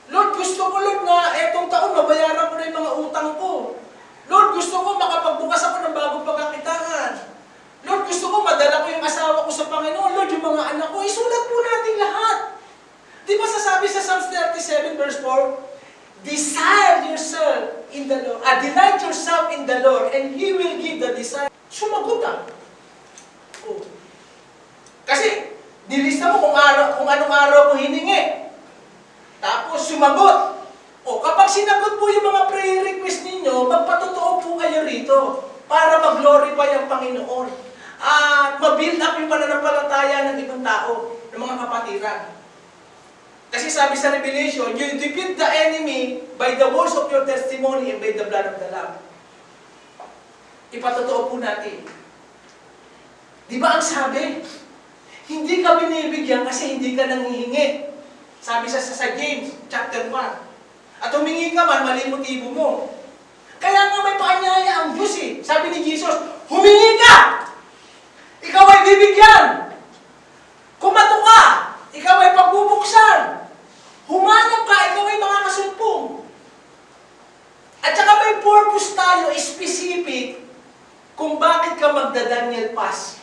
Lord, gusto ko, Lord, na etong taon, mabayaran ko na yung mga utang ko. Lord, gusto ko makapagbukas ako ng bagong pagkakitaan. Lord, gusto ko madala ko yung asawa ko sa Panginoon. Lord, yung mga anak ko, isulat po natin lahat. Di ba sasabi sa Psalms 37 verse 4, desire yourself in the Lord, delight yourself in the Lord, and He will give the desire. Sumagot Oh. Kasi, nilista mo kung anong araw mo hiningi. Tapos, sumagot. O, kapag sinagot po yung mga prayer request ninyo, magpatotoo po kayo rito para mag-glorify ang Panginoon. At ma-build up yung pananampalataya ng ibang tao, ng mga kapatiran. Kasi sabi sa Revelation, you defeat the enemy by the words of your testimony and by the blood of the Lamb. Ipatotoo po natin. Di ba ang sabi? Hindi ka binibigyan kasi hindi ka nanghihingi. Sabi sa James, chapter 1. At humingi ka man, mali motibo mo. Kaya nga may paanyaya ang Diyos eh. Sabi ni Jesus, humingi ka! Ikaw ay bibigyan! Kumato ka! Ikaw ay pagbubuksan! Humanap ka! Ikaw ay makakasumpong! At saka may purpose tayo, specific, kung bakit ka magda-Daniel fast.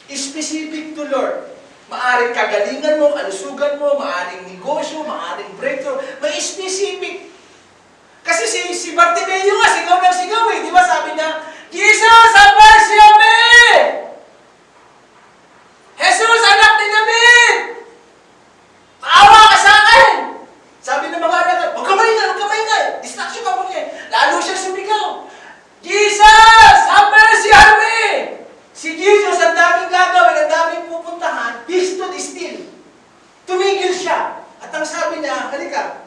Specific to Lord. Maaring kagalingan mo, kalusugan mo, maaring negosyo, maaring breakthrough. May specific. Kasi si Bartimeo nga, sigaw ng sigaw eh. Di ba sabi niya, Jesus, have mercy on me! Jesus, anak ni David! Maawa ka sa akin! Sabi ng mga anak, huwag ka maingay! Distraction ka mo niya. Lalo siya sumigaw. Jesus, have mercy on me! Si Jesus, ang daming gagawin, ang daming pupuntahan, he stood still. Tumigil siya. At ang sabi niya, halika,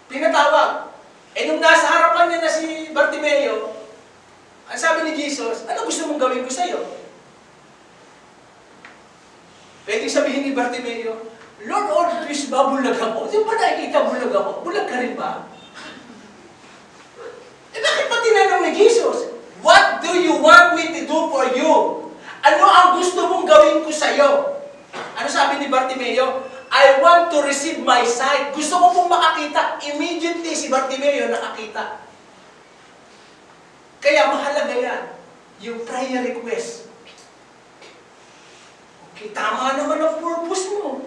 pinatawag. Eh nung nasa harapan niya na si Bartimeo, ang sabi ni Jesus, ano gusto mong gawin ko sa'yo? Pwedeng sabihin ni Bartimeo, Lord, always ba bulag ako? Di ba nakikita bulag ako? Bulag ka rin ba? Eh bakit pa tinanong ni Jesus? What do you want me to do for you? Ano ang gusto mong gawin ko sa'yo? Ano sabi ni Bartimeo? I want to receive my sight. Gusto ko pong makakita. Immediately si Bartimeo nakakita. Kaya mahalaga yan. Yung prayer request. Okay, tama naman ang purpose mo.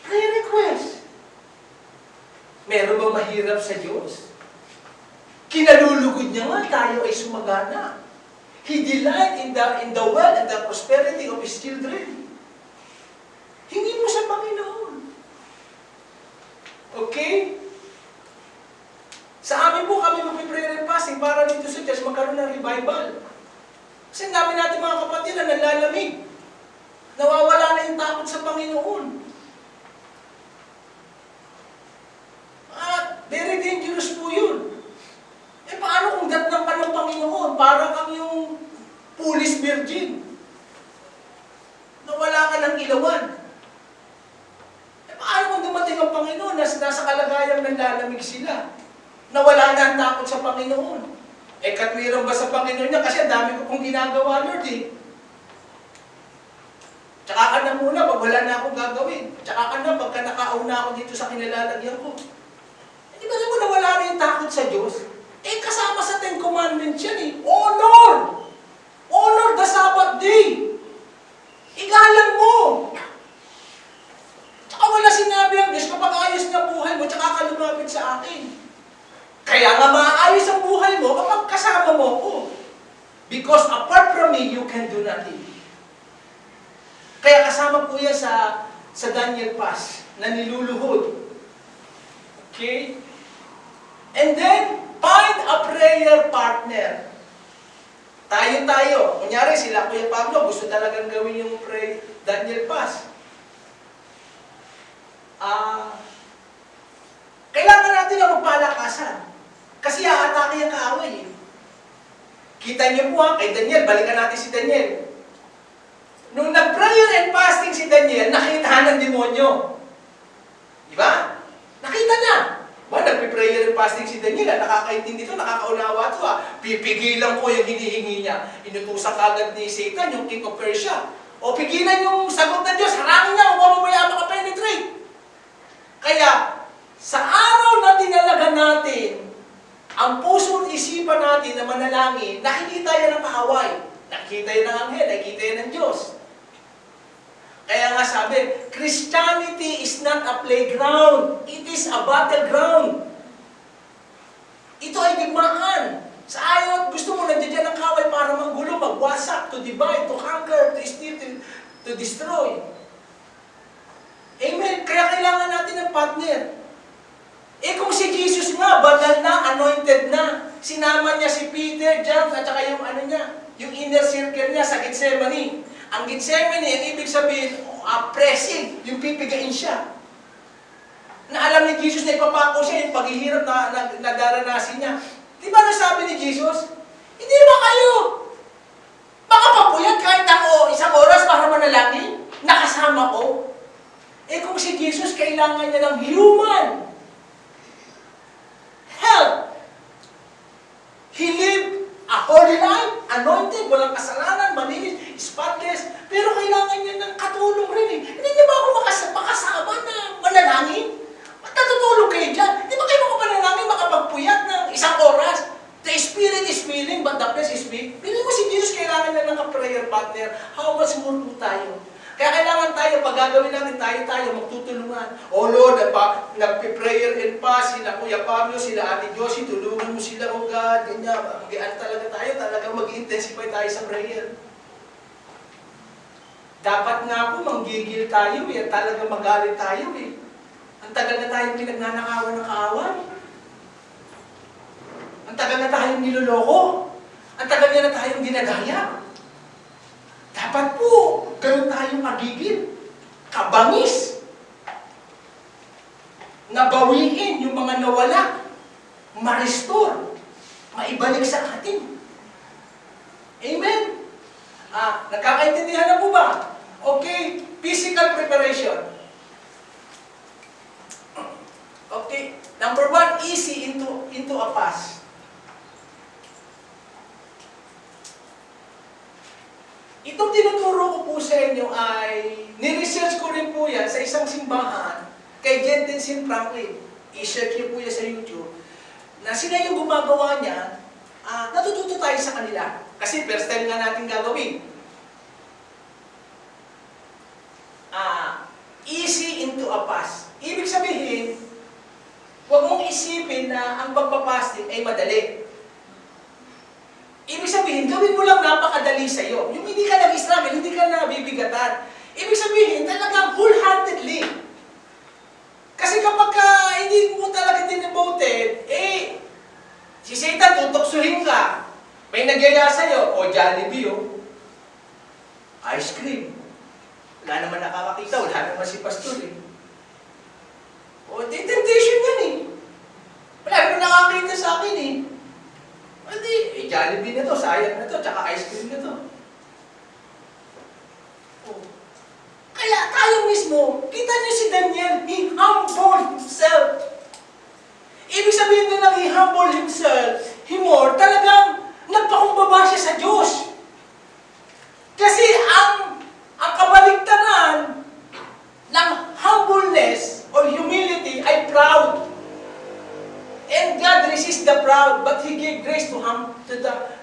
Prayer request. Meron ba mahirap sa Diyos? Kinalulugod niya nga tayo ay sumagana. He delight in the wealth and the prosperity of His children. Hingi mo sa Panginoon. Okay? Sa amin po kami mag-prayer and fasting para dito sa church magkaroon ng revival. Kasi dami natin mga kapatid na nalalamig. Nawawala na yung takot sa Panginoon. At very dangerous po yun. Eh paano kung datnang ka ng Panginoon? Para kang yung police virgin. Nawala ka ng ilawan. kalagayang nanlalamig sila. Nawala na ang takot sa Panginoon. Eh, katwiran ba sa Panginoon niya? Kasi ang dami ko pong ginagawa, Lord eh. Tsaka ka na muna pag wala na akong gagawin. Tsaka ka na pagka nakauna ako dito sa kinalalagyan ko. Eh, di ba naman nawala na yung takot sa Diyos? Eh, kasama sa Ten Commandments yan eh. Honor! Honor the Sabbath day! Igalang mo! Tsaka wala sinabi ang Diyos kapag ayos na buhay mo, tsaka ka lumapit sa akin. Kaya nga maayos ang buhay mo kapag kasama mo ko. Because apart from me, you can do nothing. Kaya kasama po yan sa Daniel Pass na niluluhod. Okay? And then, find a prayer partner. Tayo. Kunyari, sila Kuya Pablo, gusto talagang gawin yung Daniel Pass. Kailangan natin na magpalakasan. Kasi aatake ang kaaway. Kita niyo po kay Daniel, balikan natin si Daniel. Nung nag-prayer and fasting si Daniel, nakita ng demonyo. Di ba? Nakita niya. Nagpe-prayer and fasting si Daniel, nakakaintindi ito, nakakaunawa ito. Pipigilan ko yung hinihingi niya. Inutusan kagad ni Satan, yung King of Persia. O pigilan yung sagot ng Diyos, harangin niya, huwag mamaya makapenetrate. Kaya, sa araw na tinalaga natin, ang puso at isipan natin na manalangin, nakikita yan ng kaaway. Nakikita yan ng anghel, nakikita yan ng Diyos. Kaya nga sabi, Christianity is not a playground. It is a battleground. Ito ay digmaan. Sa ayaw, gusto mo nandiyan ang kaway para manggulo, magwasak, to divide, to conquer, to steal, to destroy. Amen. Kaya kailangan natin ng partner. Eh kung si Jesus nga, banal na, anointed na, sinama niya si Peter, James, at saka yung yung inner circle niya sa Gethsemane. Ang Gethsemane, ang ibig sabihin, pressing, yung pipigain siya. Na alam ni Jesus na ipapako siya, yung paghihirap na daranasin niya. Di ba nasabi ni Jesus? Hindi ba kayo? Baka papuyat kahit ako isang oras para manalangin, nakasama ko. Eh kung si Jesus, kailangan niya ng human help. He lived a holy life, anointed, walang kasalanan, malinis, spotless, pero kailangan niya ng katulong rin eh. Hindi niya ba ako makasama na manalangin? Ba't natutulog kayo dyan? Di ba kayo makapanalangin, makapagpuyat ng isang oras? The Spirit is willing, but the flesh is weak. Pili mo si Jesus, kailangan niya ng prayer partner. How much more po tayo? Kaya kailangan tayo, pag gagawin natin, tayo magtutulungan. Oh Lord, nagpe-prayer and fast, sila Kuya Pablo, sila Ate Josie, tulungan mo sila, oh God, ganyan. Mag-ian talaga tayo, talagang mag-intensify tayo sa prayer. Dapat nga po, manggigil tayo eh, talagang magalit tayo eh. Ang tagal na tayong pinagnanakawan ng kaaway. Ang tagal na tayong niloloko. Ang tagal na tayong ginagaya. Dapat po, ganun tayong magigil. Kabangis. Nabawiin yung mga nawala. Ma-restore. Maibalik sa atin. Amen? Nagkakaintindihan na po ba? Okay, physical preparation. Okay, number 1, easy into a fast. Itong tinuturo ko po sa inyo ay, ni-research ko rin po yan sa isang simbahan, kay Jensen Franklin. I-search niyo po yan sa YouTube. Na sila yung gumagawa niya, natututo tayo sa kanila. Kasi first time nga natin gagawin. Easy into a fast. Ibig sabihin, huwag mong isipin na ang pagpapasting ay madali. Ibig sabihin, gawin mo lang napakadali sa'yo. Yung hindi ka nag-struggle, hindi ka nabibigatan. Ibig sabihin, talagang wholeheartedly. Kasi kapag hindi mo talaga din-devoted, si Satan tutoksuhin ka. May nagyaya sa'yo, Jollibee, ice cream. Wala naman nakakakita, wala naman si pastor temptation yan Wala naman nakakita sa akin Jollibee na to, sayang na to, tsaka ice cream na to. Kaya tayo mismo, kita niyo si Daniel, he humbled himself. humble himself, talagang nagpakumbaba siya sa Diyos. Kasi ang kabaligtaran ng humbleness or humility ay proud. And God resists the proud, but He gave grace to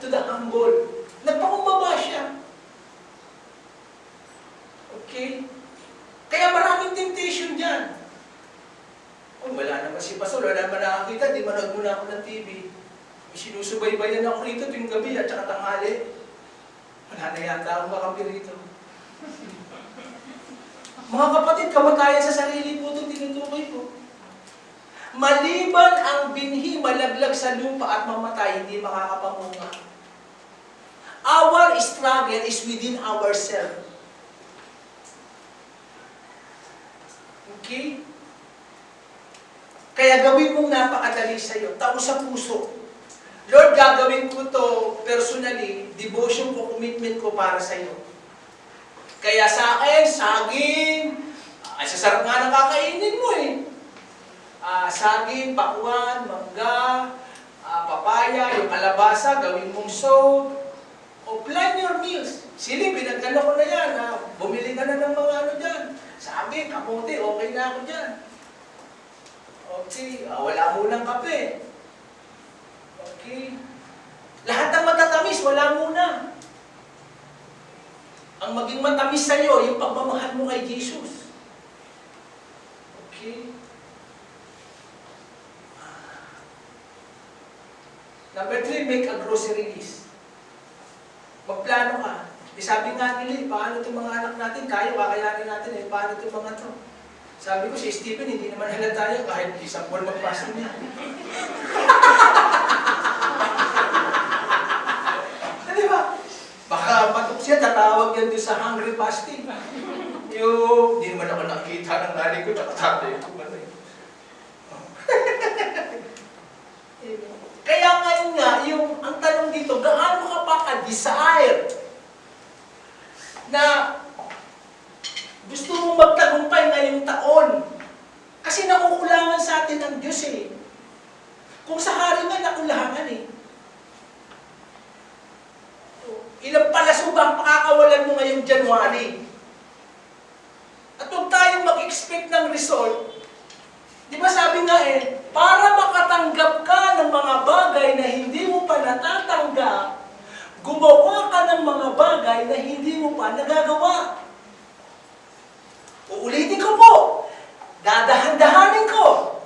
the humble. Nagpakumbaba siya. Okay? Kaya maraming temptation dyan. Oh, wala naman si Pastor, wala naman nakakita, di manood muna ako ng TV. May sinusubaybayan ako rito tuwing gabi at saka tanghali. Wala na yata akong kakampi rito. Mga kapatid, kamatayan sa sarili po itong tinutukoy ko. Maliban ang binhi malaglag sa lupa at mamatay, hindi makakapamunga. Our struggle is within ourselves. Okay? Kaya gawin mong napakadali sa iyo. Tao sa puso. Lord, gagawin ko to personally, devotion ko, commitment ko para sa iyo. Kaya sa akin, saging, ay sasarap nga ng kakainin mo eh. Saging, pakwan, mangga, papaya, yung kalabasa, gawin mong soap. O plan your meals. Sili, pinagkano ko na yan. Bumili ka na ng mga ano dyan. Sabi, kamote, okay na ako dyan. Okay, wala munang kape. Okay. Lahat ng matatamis, wala muna. Ang maging matamis sa iyo, yung pagmamahal mo kay Jesus. Okay. Number 3, make a grocery list. Magplano ka. Sabi nga nila, paano itong mga anak natin, kakayanin natin paano itong mga ito. Sabi ko, si Stephen, hindi naman halata yan kahit isang buwan mag-fasting niya. Diba? Baka patok siya, tatawag yan doon sa hungry fasting. Hindi naman ako nakikita ng nanay ko, tsaka tatay ko. Kaya ngayon nga, ang tanong dito, gaano ka pa ka-desire na gusto mong magtagumpay ngayong taon? Kasi nakukulangan sa atin ng Diyos eh. Kung sa hari nga, nakulangan eh. Ilang palaso ba ang pakakawalan mo ngayong January? At huwag tayong mag-expect ng result. Di ba sabi nga para makatanggap ka ng mga bagay na hindi mo pa natatanggap, gumawa ka ng mga bagay na hindi mo pa nagagawa. Uulitin ko po, dadahan-dahanin ko.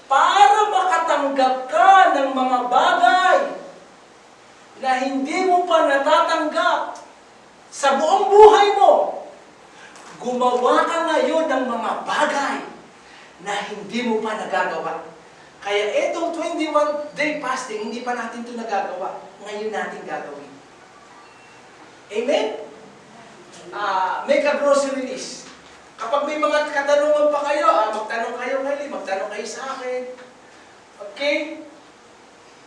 Para makatanggap ka ng mga bagay na hindi mo pa natatanggap sa buong buhay mo, gumawa ka ngayon ng mga bagay na hindi mo pa nagagawa. Kaya itong 21-day fasting, hindi pa natin ito nagagawa. Ngayon natin gagawin. Amen? Make a grocery list. Kapag may mga katanungan pa kayo, magtanong kayo kay Lee, magtanong kayo sa akin. Okay?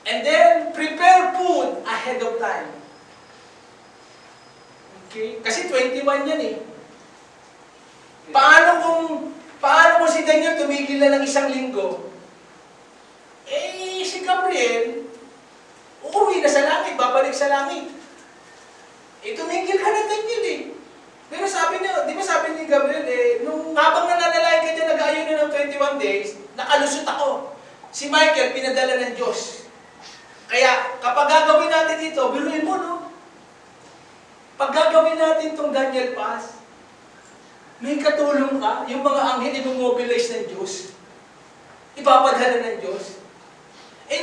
And then, prepare food ahead of time. Okay? Kasi 21 yan eh. Paano kung si Daniel tumigil na ng isang linggo? Si Gabriel, uuwi na sa langit, babalik sa langit. Tumigil ka na Daniel eh. Pero sabi niya, di ba sabi ni Gabriel nung habang nananalayan ka dyan, nag-ayunin ng 21 days, nakalusot ako. Si Michael, pinadala ng Diyos. Kaya, kapag gagawin natin ito, biruin mo, no? Pag gagawin natin itong Daniel Pass, may katulong ka, yung mga anghel i-mobilize ng Diyos. Ipapadala ng Diyos.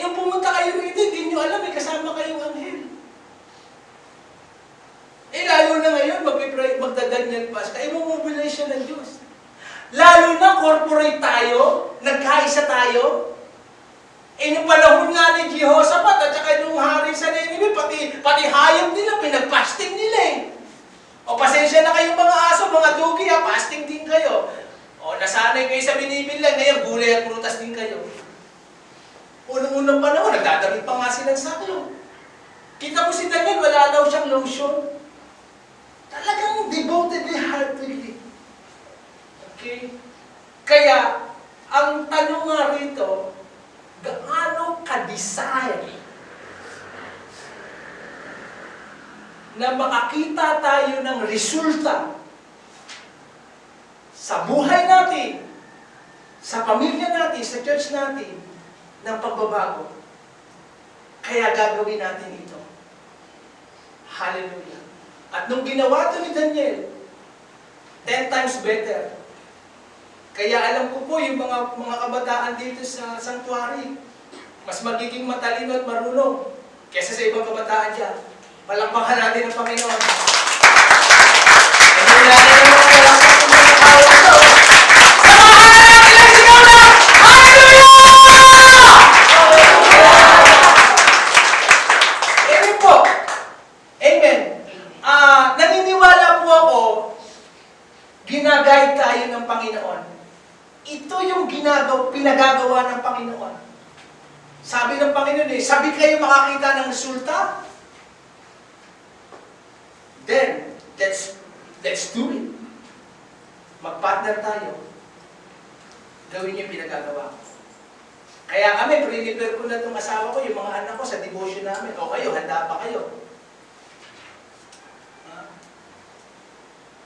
Nung pumunta kayo rito, hindi nyo alam, may kasama kayong anghel. Lalo na ngayon, magda-Daniel Pass, kaya i-mobilize siya ng Diyos. Lalo na, corporate tayo, nagkaisa tayo. Nung panahon nga ni Jehoshaphat at saka nung hari sa Nineveh, pati hayop nila, pinag-fasting nila O pasensya na kayong mga aso, mga dugi fasting din kayo. O nasanay kayo sa binibilang, ngayon gulay at prutas din kayo. Unang-unang panahon, nagdadamit pa nga silang saklo. Kita mo si Daniel, wala daw siyang lotion. Talagang devotedly, heartedly. Okay? Kaya, ang tanong nga rito, gaano naka-desire na makakita tayo ng resulta sa buhay natin, sa pamilya natin, sa church natin, ng pagbabago. Kaya gagawin natin ito. Hallelujah. At nung ginawa ito ni Daniel, 10 times better. Kaya alam ko po yung mga kabataan dito sa sanctuary, mas magiging matalino at marunong kaysa sa ibang kabataan dyan. Palakpakan natin ang Panginoon. Amen po. Amen. Naniniwala po ako, ginagayad tayo ng Panginoon. Ito yung pinagagawa ng Panginoon. Sabi ng Panginoon sabi kayo makakita ng resulta, then, let's do it. Mag-partner tayo. Gawin yung pinagagawa ko. Kaya kami, prepare ko na itong asawa ko, yung mga anak ko sa devotion namin. O kayo, handa pa kayo?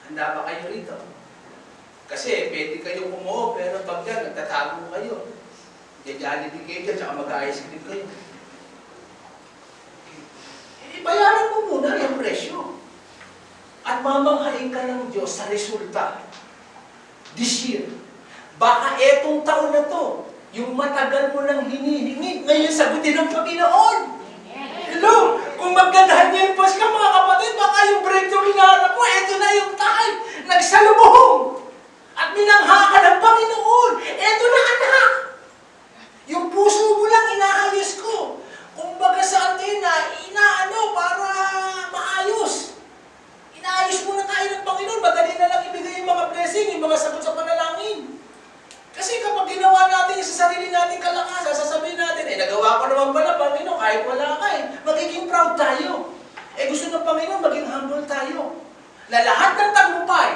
Handa ba kayo rito? Kasi pwede kayong umuo, pero pag yan, nagtatago kayo. Jollibee kayo dyan, tsaka mag-ice cream kayo. Ibayaran mo muna yung presyo. At mamanghain ka ng Diyos sa resulta. This year. Baka etong taon na to, yung matagal mo nang hinihingi, ngayon sagutin ng Panginoon. Hello! Kung magka-Daniel Paz ka mga kapatid, baka yung breakthrough hinahanap mo, eto na yung time. Nagsalubong. At minangha ka ng Panginoon. Eto na anak. Yung puso mo lang inaayos ko. Kumbaga sa antena, para maayos. Inaayos muna tayo ng Panginoon. Madali na lang ibigay yung mga blessing, yung mga sagot sa panalangin. Kasi kapag ginawa natin sa sarili natin kalakasan, sasabihin natin, nagawa ko naman pala, Panginoon, kahit wala ka magiging proud tayo. Gusto ng Panginoon, maging humble tayo. Na lahat ng tagumpay,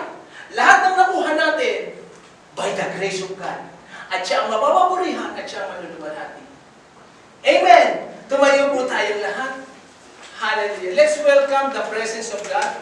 lahat ng nakuha natin, by the grace of God. At siya ang mapapaburihan at siya ang maluluwalhati. Amen! Tumayo po tayong lahat. Hallelujah. Let's welcome the presence of God.